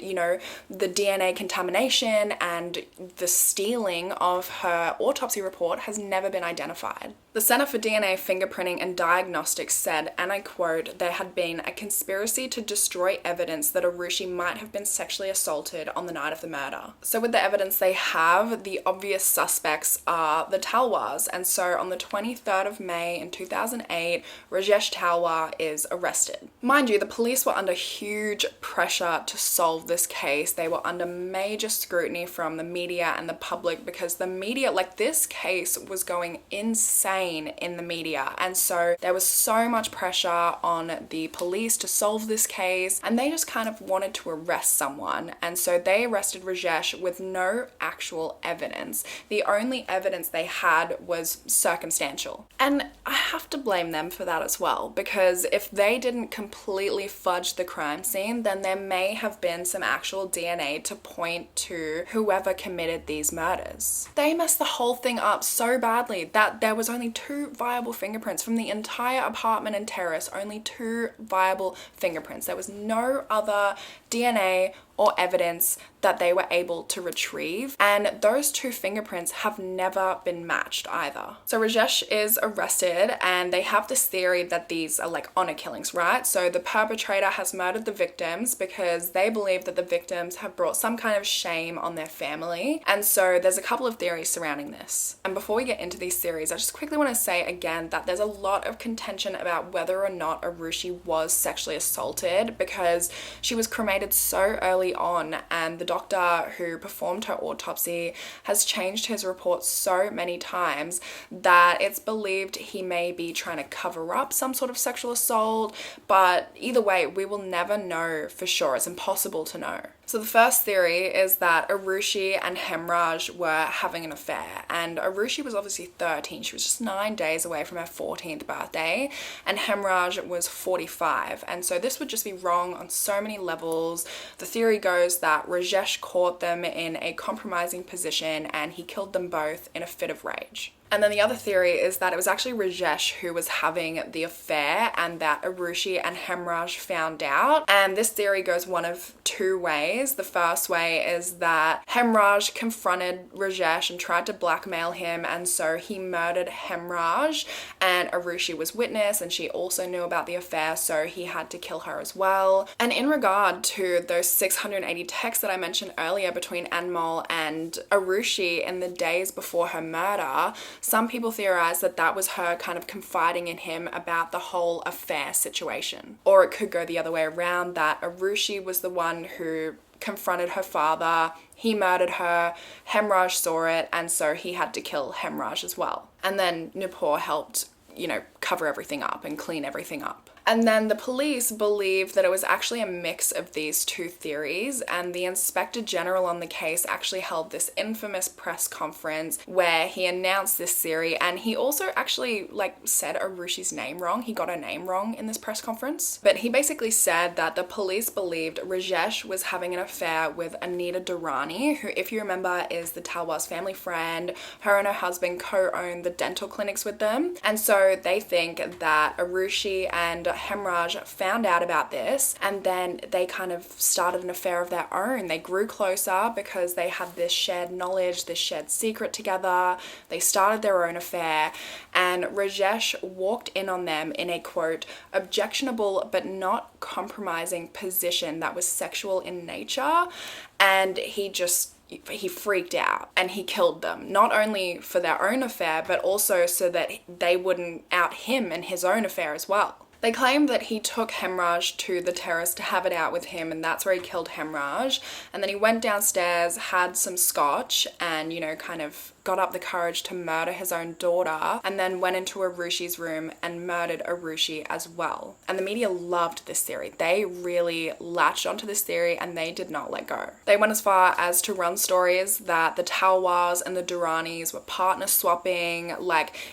the DNA contamination and the stealing of her autopsy report has never been identified. The Center for DNA Fingerprinting and Diagnostics said, and I quote, "There had been a conspiracy to destroy evidence that Aarushi might have been sexually assaulted on the night of the murder." So with the evidence they have, the obvious suspects are the Talwars. And so on the 23rd of May in 2008, Rajesh Talwar is arrested. Mind you, the police were under huge pressure to solve this case. They were under major scrutiny from the media and the public because the media, like this case was going insane in the media, and so there was so much pressure on the police to solve this case, and they just kind of wanted to arrest someone, and so they arrested Rajesh with no actual evidence. The only evidence they had was circumstantial, and I have to blame them for that as well, because if they didn't completely fudge the crime scene, then there may have been some actual DNA to point to whoever committed these murders. They messed the whole thing up so badly that there was only 2 viable fingerprints from the entire apartment and terrace, only 2 viable fingerprints. There was no other DNA or evidence that they were able to retrieve, and those 2 fingerprints have never been matched either. So Rajesh is arrested, and they have this theory that these are like honor killings, right? So the perpetrator has murdered the victims because they believe that the victims have brought some kind of shame on their family, and so there's a couple of theories surrounding this. And before we get into these theories, I just quickly want to say again that there's a lot of contention about whether or not Aarushi was sexually assaulted because she was cremated so early on, and the doctor who performed her autopsy has changed his report so many times that it's believed he may be trying to cover up some sort of sexual assault, but either way, we will never know for sure. It's impossible to know. So the first theory is that Aarushi and Hemraj were having an affair, and Aarushi was obviously 13. She was just 9 days away from her 14th birthday, and Hemraj was 45. And so this would just be wrong on so many levels. The theory goes that Rajesh caught them in a compromising position and he killed them both in a fit of rage. And then the other theory is that it was actually Rajesh who was having the affair and that Aarushi and Hemraj found out. And this theory goes one of 2 ways. The first way is that Hemraj confronted Rajesh and tried to blackmail him, and so he murdered Hemraj, and Aarushi was witness and she also knew about the affair, so he had to kill her as well. And in regard to those 680 texts that I mentioned earlier between Anmol and Aarushi in the days before her murder, some people theorize that that was her kind of confiding in him about the whole affair situation. Or it could go the other way around, that Aarushi was the one who confronted her father, he murdered her, Hemraj saw it, and so he had to kill Hemraj as well. And then Nupur helped, cover everything up and clean everything up. And then the police believe that it was actually a mix of these 2 theories, and the Inspector General on the case actually held this infamous press conference where he announced this theory, and he also actually said Arushi's name wrong. He got her name wrong in this press conference. But he basically said that the police believed Rajesh was having an affair with Anita Durrani, who, if you remember, is the Talwar's family friend. Her and her husband co-own the dental clinics with them, and so they think that Aarushi and Hemraj found out about this, and then they kind of started an affair of their own. They grew closer because they had this shared knowledge, this shared secret together. They started their own affair, and Rajesh walked in on them in a, quote, objectionable but not compromising position that was sexual in nature, and he freaked out and he killed them, not only for their own affair, but also so that they wouldn't out him in his own affair as well. They claim that he took Hemraj to the terrace to have it out with him, and that's where he killed Hemraj. And then he went downstairs, had some scotch, and, kind of got up the courage to murder his own daughter, and then went into Arushi's room and murdered Aarushi as well. And the media loved this theory. They really latched onto this theory and they did not let go. They went as far as to run stories that the Talwars and the Duranis were partner swapping.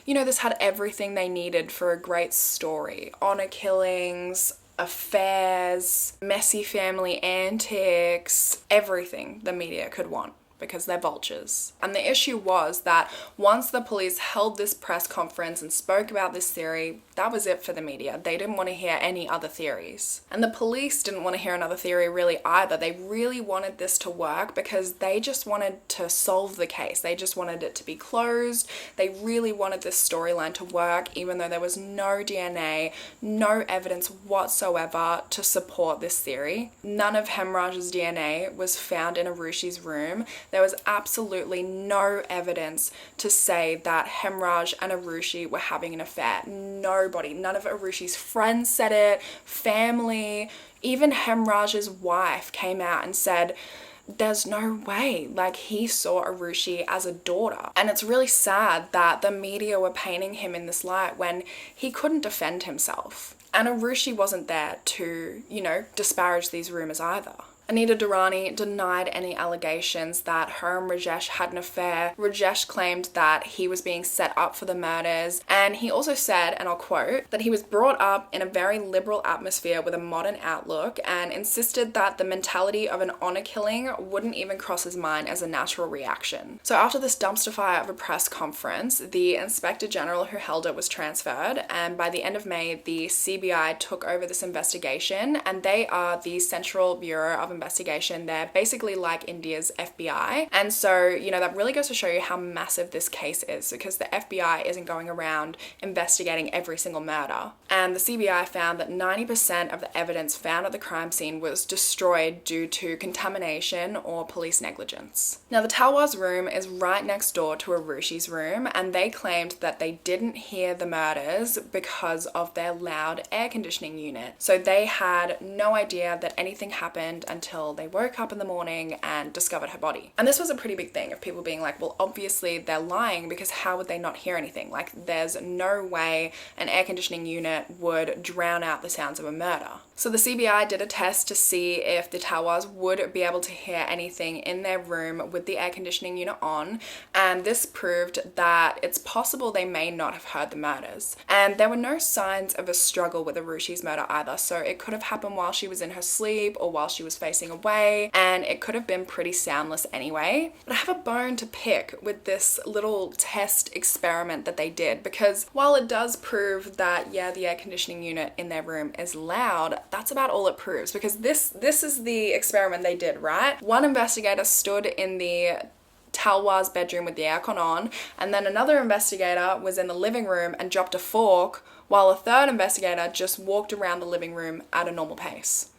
This had everything they needed for a great story. Honor killings, affairs, messy family antics, everything the media could want. because they're vultures. And the issue was that once the police held this press conference and spoke about this theory, that was it for the media. They didn't want to hear any other theories. And the police didn't want to hear another theory really either. They really wanted this to work because they just wanted to solve the case. They just wanted it to be closed. They really wanted this storyline to work, even though there was no DNA, no evidence whatsoever to support this theory. None of Hemraj's DNA was found in Aarushi's room. There was absolutely no evidence to say that Hemraj and Aarushi were having an affair. Nobody, none of Aarushi's friends said it, family, even Hemraj's wife came out and said, there's no way, like, he saw Aarushi as a daughter. And it's really sad that the media were painting him in this light when he couldn't defend himself. And Aarushi wasn't there to, disparage these rumors either. Anita Durrani denied any allegations that her and Rajesh had an affair. Rajesh claimed that he was being set up for the murders, and he also said, and I'll quote, that he was brought up in a very liberal atmosphere with a modern outlook and insisted that the mentality of an honor killing wouldn't even cross his mind as a natural reaction. So after this dumpster fire of a press conference, the Inspector General who held it was transferred, and by the end of May, the CBI took over this investigation, and they are the Central Bureau of Investigation. They're basically like India's FBI. And so, that really goes to show you how massive this case is, because the FBI isn't going around investigating every single murder. And the CBI found that 90% of the evidence found at the crime scene was destroyed due to contamination or police negligence. Now, the Talwar's room is right next door to Aarushi's room, and they claimed that they didn't hear the murders because of their loud air conditioning unit. So they had no idea that anything happened until they woke up in the morning and discovered her body. And this was a pretty big thing of people being like, well, obviously they're lying, because how would they not hear anything? Like, there's no way an air conditioning unit would drown out the sounds of a murder. So the CBI did a test to see if the Talwars would be able to hear anything in their room with the air conditioning unit on, and this proved that it's possible they may not have heard the murders. And there were no signs of a struggle with Aarushi's murder either, so it could have happened while she was in her sleep or while she was facing away, and it could have been pretty soundless anyway. But I have a bone to pick with this little test experiment that they did, because while it does prove that, yeah, the air conditioning unit in their room is loud, that's about all it proves, because this is the experiment they did, right? One investigator stood in the Talwar's bedroom with the aircon on, and then another investigator was in the living room and dropped a fork, while a third investigator just walked around the living room at a normal pace.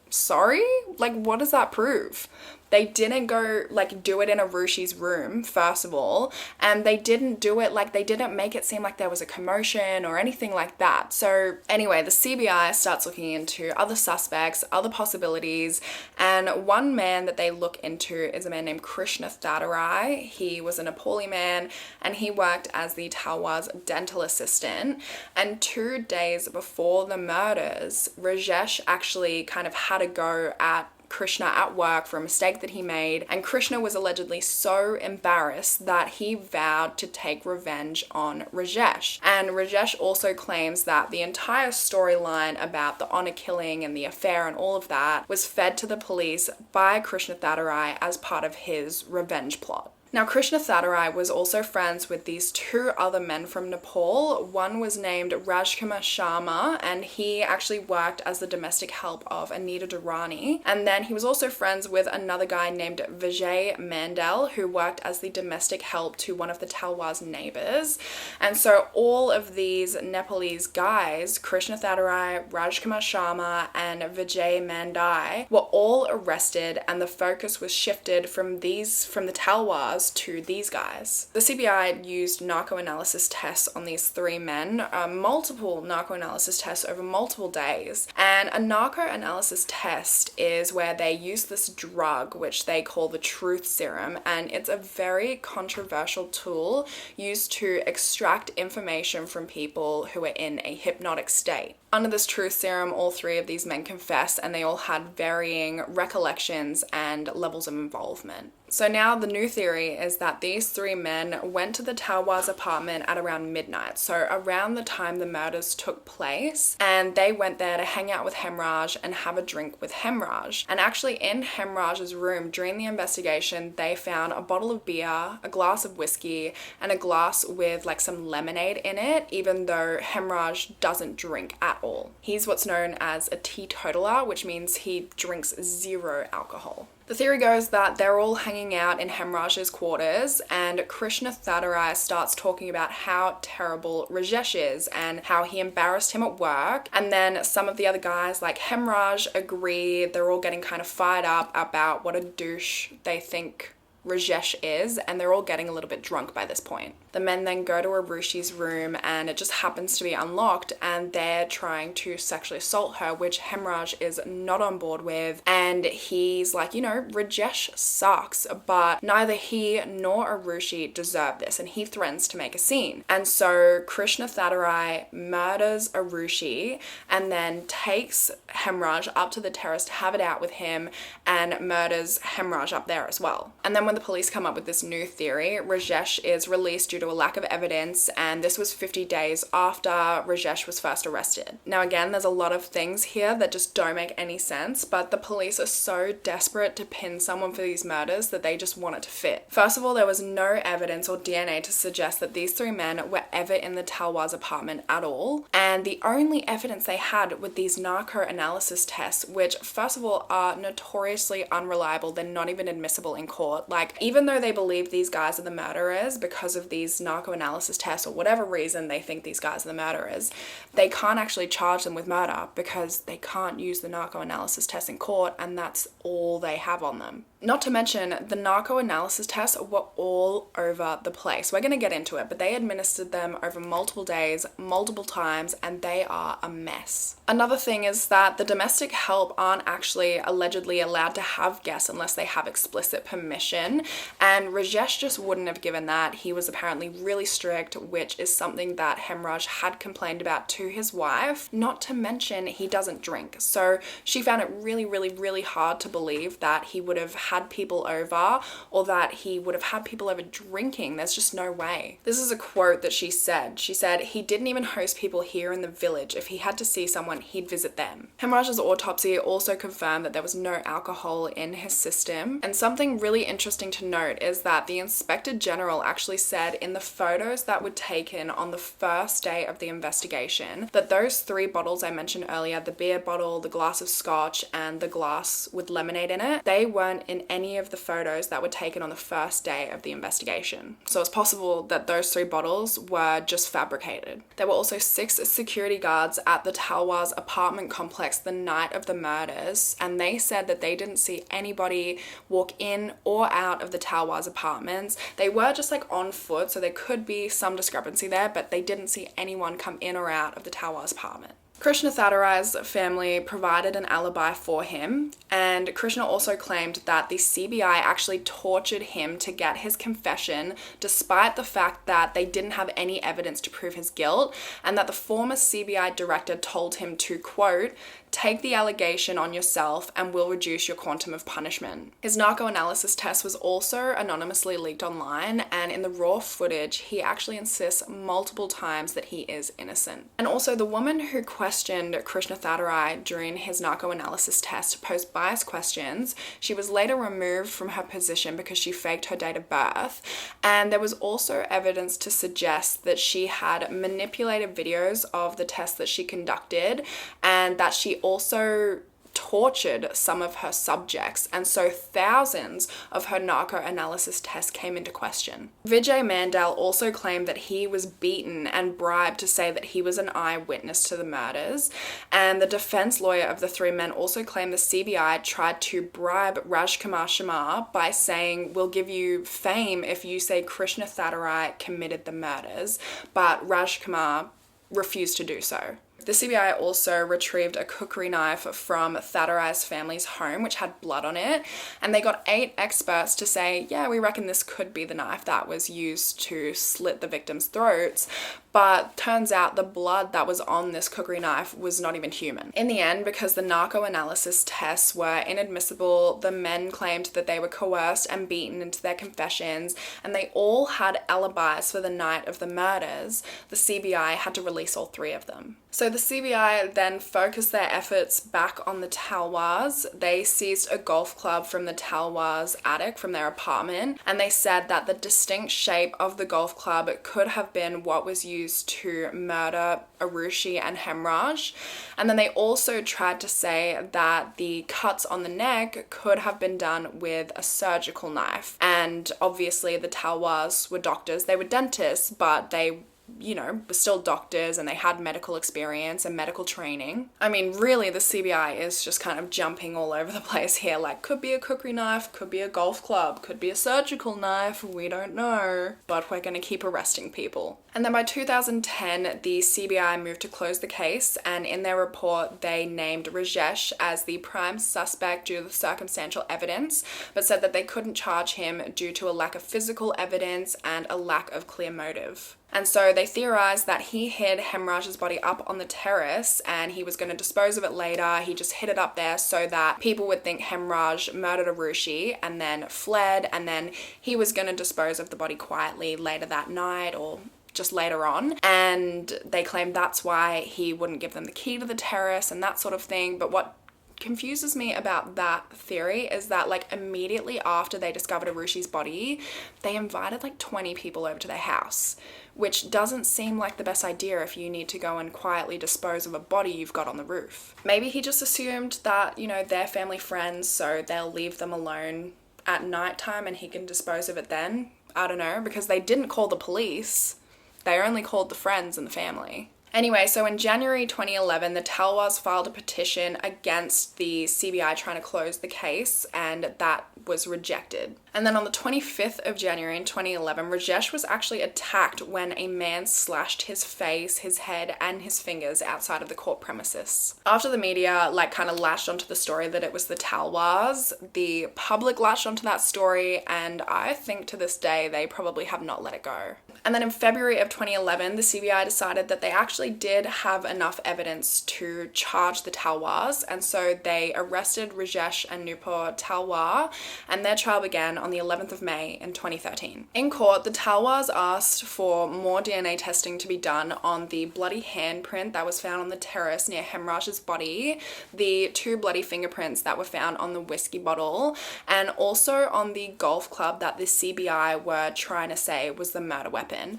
Sorry? Like, what does that prove? They didn't go, do it in Aarushi's room, first of all, and they didn't do it, they didn't make it seem like there was a commotion or anything like that. So anyway, the CBI starts looking into other suspects, other possibilities, and one man that they look into is a man named Krishna Thadarai. He was a Nepali man, and he worked as the Talwar's dental assistant, and 2 days before the murders, Rajesh actually kind of had a go at Krishna at work for a mistake that he made, and Krishna was allegedly so embarrassed that he vowed to take revenge on Rajesh. And Rajesh also claims that the entire storyline about the honor killing and the affair and all of that was fed to the police by Krishna Thadarai as part of his revenge plot. Now, Krishna Thadarai was also friends with these 2 other men from Nepal. One was named Rajkumar Sharma, and he actually worked as the domestic help of Anita Durrani. And then he was also friends with another guy named Vijay Mandel, who worked as the domestic help to one of the Talwar's neighbors. And so all of these Nepalese guys, Krishna Thadarai, Rajkumar Sharma, and Vijay Mandai, were all arrested, and the focus was shifted from the Talwars to these guys. The CBI used narco-analysis tests on these 3 men, multiple narco-analysis tests over multiple days. And a narco-analysis test is where they use this drug, which they call the truth serum, and it's a very controversial tool used to extract information from people who are in a hypnotic state. Under this truth serum, all 3 of these men confessed, and they all had varying recollections and levels of involvement. So now the new theory is that these three men went to the Talwar's apartment at around midnight, so around the time the murders took place, and they went there to hang out with Hemraj and have a drink with Hemraj. And actually in Hemraj's room during the investigation, they found a bottle of beer, a glass of whiskey, and a glass with like some lemonade in it, even though Hemraj doesn't drink at all. He's what's known as a teetotaler, which means he drinks zero alcohol. The theory goes that they're all hanging out in Hemraj's quarters, and Krishna Thadarai starts talking about how terrible Rajesh is and how he embarrassed him at work. And then some of the other guys like Hemraj agree. They're all getting kind of fired up about what a douche they think Rajesh is, and they're all getting a little bit drunk by this point. The men then go to Aarushi's room, and it just happens to be unlocked, and they're trying to sexually assault her, which Hemraj is not on board with. And he's like, you know, Rajesh sucks, but neither he nor Aarushi deserve this, and he threatens to make a scene. And so Krishna Thadarai murders Aarushi and then takes Hemraj up to the terrace to have it out with him, and murders Hemraj up there as well. And then when the police come up with this new theory, Rajesh is released due to a lack of evidence, and this was 50 days after Rajesh was first arrested. Now again, there's a lot of things here that just don't make any sense, but the police are so desperate to pin someone for these murders that they just want it to fit. First of all, there was no evidence or DNA to suggest that these three men were ever in the Talwar's apartment at all, and the only evidence they had were these narco analysis tests, which first of all are notoriously unreliable. They're not even admissible in court. Like, even though they believe these guys are the murderers because of these narco analysis tests or whatever reason they think these guys are the murderers, they can't actually charge them with murder because they can't use the narco analysis test in court, and that's all they have on them. Not to mention, the narco analysis tests were all over the place. We're going to get into it, but they administered them over multiple days, multiple times, and they are a mess. Another thing is that the domestic help aren't actually allegedly allowed to have guests unless they have explicit permission, and Rajesh just wouldn't have given that. He was apparently really strict, which is something that Hemraj had complained about to his wife. Not to mention, he doesn't drink, so she found it really hard to believe that he would have had people over, or that he would have had people over drinking. There's just no way. This is a quote that she said. She said, "He didn't even host people here in the village. If he had to see someone, he'd visit them." Hemraj's autopsy also confirmed that there was no alcohol in his system. And something really interesting to note is that the Inspector General actually said in the photos that were taken on the first day of the investigation that those three bottles I mentioned earlier, the beer bottle, the glass of scotch, and the glass with lemonade in it, they weren't in any of the photos that were taken on the first day of the investigation. So it's possible that those three bottles were just fabricated. There were also 6 security guards at the Talwar's apartment complex the night of the murders, and they said that they didn't see anybody walk in or out of the Talwar's apartments. They were just like on foot, so there could be some discrepancy there, but they didn't see anyone come in or out of the Talwar's apartment. Krishna Thadarai's family provided an alibi for him, and Krishna also claimed that the CBI actually tortured him to get his confession, despite the fact that they didn't have any evidence to prove his guilt, and that the former CBI director told him to, quote, "Take the allegation on yourself and we'll reduce your quantum of punishment." His narco analysis test was also anonymously leaked online, and in the raw footage, he actually insists multiple times that he is innocent. And also, the woman who questioned Krishna Thadarai during his narco analysis test posed biased questions. She was later removed from her position because she faked her date of birth, and there was also evidence to suggest that she had manipulated videos of the test that she conducted, and that she also tortured some of her subjects, and so thousands of her narco analysis tests came into question. Vijay Mandal also claimed that he was beaten and bribed to say that he was an eyewitness to the murders, and the defense lawyer of the three men also claimed the CBI tried to bribe Rajkumar Sharma by saying, "We'll give you fame if you say Krishna Thadarai committed the murders," but Rajkumar refused to do so. The CBI also retrieved a cookery knife from Thadarai's family's home, which had blood on it, and they got 8 experts to say, yeah, we reckon this could be the knife that was used to slit the victims' throats, But turns out the blood that was on this cookery knife was not even human. In the end, because the narco-analysis tests were inadmissible, the men claimed that they were coerced and beaten into their confessions, and they all had alibis for the night of the murders. The CBI had to release all 3 of them. So the CBI then focused their efforts back on the Talwars. They seized a golf club from the Talwars' attic from their apartment, and they said that the distinct shape of the golf club could have been what was used to murder Aarushi and Hemraj. And then they also tried to say that the cuts on the neck could have been done with a surgical knife. And obviously the Talwars were doctors, they were dentists, but they were still doctors and they had medical experience and medical training. I mean, really, the CBI is just kind of jumping all over the place here. Like, could be a cookery knife, could be a golf club, could be a surgical knife, we don't know. But we're gonna keep arresting people. And then by 2010, the CBI moved to close the case, and in their report, they named Rajesh as the prime suspect due to the circumstantial evidence, but said that they couldn't charge him due to a lack of physical evidence and a lack of clear motive. And so they theorized that he hid Hemraj's body up on the terrace and he was going to dispose of it later. He just hid it up there so that people would think Hemraj murdered Aarushi and then fled, and then he was going to dispose of the body quietly later that night or just later on. And they claimed that's why he wouldn't give them the key to the terrace and that sort of thing. But what confuses me about that theory is that, like, immediately after they discovered Arushi's body, they invited like 20 people over to their house, which doesn't seem like the best idea if you need to go and quietly dispose of a body you've got on the roof. Maybe he just assumed that, they're family friends, so they'll leave them alone at nighttime and he can dispose of it then. I don't know, because they didn't call the police. They only called the friends and the family. Anyway, so in January 2011, the Talwars filed a petition against the CBI trying to close the case, and that was rejected. And then on the 25th of January in 2011, Rajesh was actually attacked when a man slashed his face, his head, and his fingers outside of the court premises. After the media kind of latched onto the story that it was the Talwars, the public latched onto that story, and I think to this day they probably have not let it go. And then in February of 2011, the CBI decided that they actually did have enough evidence to charge the Talwars, and so they arrested Rajesh and Nupur Talwar, and their trial began on the 11th of May in 2013. In court, the Talwars asked for more DNA testing to be done on the bloody handprint that was found on the terrace near Hemraj's body, the 2 bloody fingerprints that were found on the whiskey bottle, and also on the golf club that the CBI were trying to say was the murder weapon.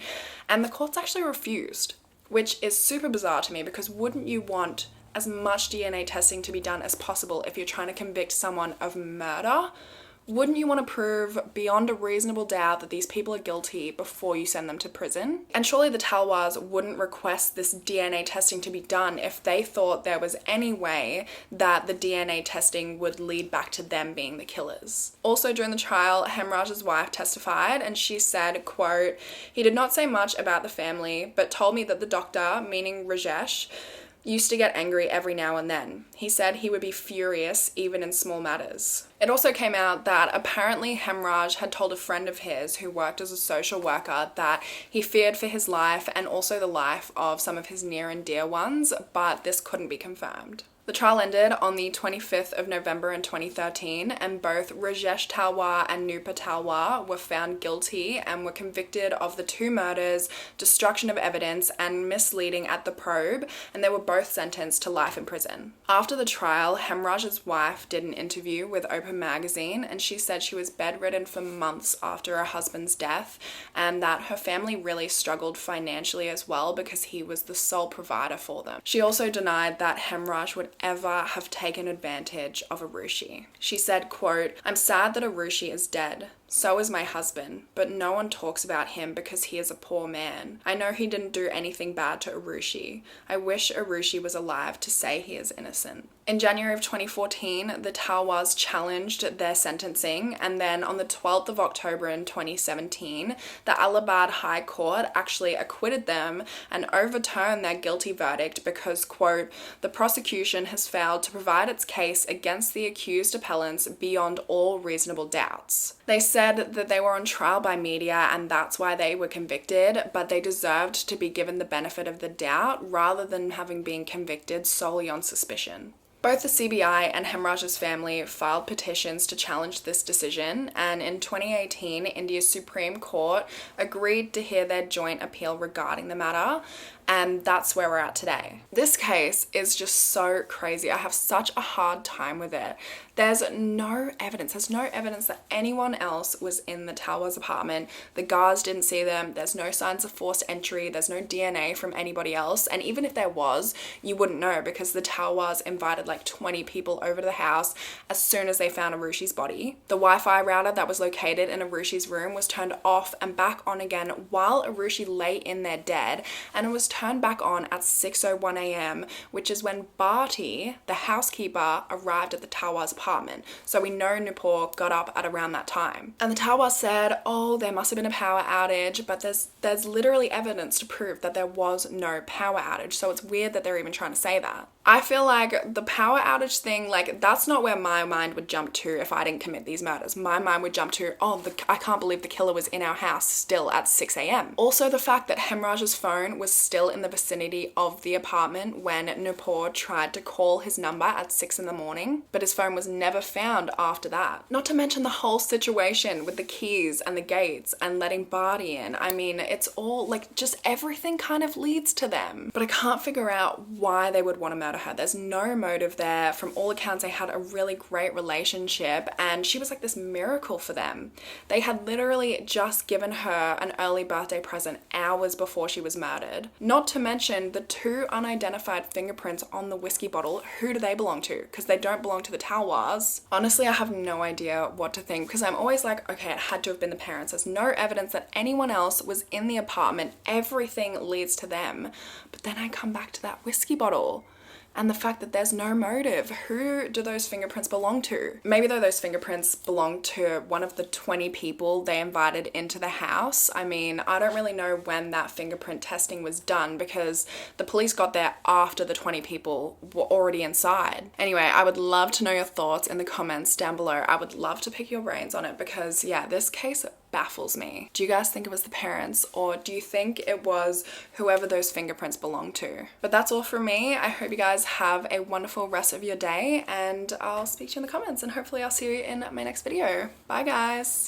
And the courts actually refused, which is super bizarre to me, because wouldn't you want as much DNA testing to be done as possible if you're trying to convict someone of murder? Wouldn't you want to prove beyond a reasonable doubt that these people are guilty before you send them to prison? And surely the Talwars wouldn't request this DNA testing to be done if they thought there was any way that the DNA testing would lead back to them being the killers. Also during the trial, Hemraj's wife testified, and she said, quote, "He did not say much about the family, but told me that the doctor, meaning Rajesh, used to get angry every now and then. He said he would be furious even in small matters." It also came out that apparently Hemraj had told a friend of his who worked as a social worker that he feared for his life and also the life of some of his near and dear ones, but this couldn't be confirmed. The trial ended on the 25th of November in 2013, and both Rajesh Talwar and Nupur Talwar were found guilty and were convicted of the 2 murders, destruction of evidence, and misleading at the probe, and they were both sentenced to life in prison. After the trial, Hemraj's wife did an interview with Open Magazine, and she said she was bedridden for months after her husband's death, and that her family really struggled financially as well because he was the sole provider for them. She also denied that Hemraj would ever have taken advantage of Aarushi. She said, quote, "I'm sad that Aarushi is dead. So is my husband, but no one talks about him because he is a poor man. I know he didn't do anything bad to Aarushi. I wish Aarushi was alive to say he is innocent." In January of 2014, the Talwars challenged their sentencing, and then on the 12th of October in 2017, the Allahabad High Court actually acquitted them and overturned their guilty verdict because, quote, "The prosecution has failed to provide its case against the accused appellants beyond all reasonable doubts." They said said that they were on trial by media and that's why they were convicted, but they deserved to be given the benefit of the doubt rather than having been convicted solely on suspicion. Both the CBI and Hemraj's family filed petitions to challenge this decision, and in 2018, India's Supreme Court agreed to hear their joint appeal regarding the matter, and that's where we're at today. This case is just so crazy. I have such a hard time with it. There's no evidence that anyone else was in the Talwar's apartment. The guards didn't see them. There's no signs of forced entry. There's no DNA from anybody else. And even if there was, you wouldn't know because the Talwars invited like 20 people over to the house as soon as they found Aarushi's body. The Wi-Fi router that was located in Aarushi's room was turned off and back on again while Aarushi lay in there dead, and it was turned back on at 6:01 a.m., which is when Bharti, the housekeeper, arrived at the Talwar's apartment. So we know Nupur got up at around that time. And the Talwar said, oh, there must have been a power outage, but there's literally evidence to prove that there was no power outage. So it's weird that they're even trying to say that. I feel like the power outage thing, like, that's not where my mind would jump to if I didn't commit these murders. My mind would jump to, I can't believe the killer was in our house still at 6 a.m. Also, the fact that Hemraj's phone was still in the vicinity of the apartment when Nupur tried to call his number at 6 in the morning, but his phone was never found after that. Not to mention the whole situation with the keys and the gates and letting Bharti in. I mean, it's all, like, just everything kind of leads to them. But I can't figure out why they would want to murder her. There's no motive there. From all accounts, they had a really great relationship and she was like this miracle for them. They had literally just given her an early birthday present hours before she was murdered. Not to mention the 2 unidentified fingerprints on the whiskey bottle. Who do they belong to? Because they don't belong to the Talwars. Honestly, I have no idea what to think because I'm always like, okay, it had to have been the parents. There's no evidence that anyone else was in the apartment. Everything leads to them. But then I come back to that whiskey bottle. And the fact that there's no motive. Who do those fingerprints belong to? Maybe though those fingerprints belong to one of the 20 people they invited into the house. I mean, I don't really know when that fingerprint testing was done because the police got there after the 20 people were already inside. Anyway, I would love to know your thoughts in the comments down below. I would love to pick your brains on it because yeah, this case baffles me. Do you guys think it was the parents or do you think it was whoever those fingerprints belong to? But that's all from me. I hope you guys have a wonderful rest of your day and I'll speak to you in the comments and hopefully I'll see you in my next video. Bye guys.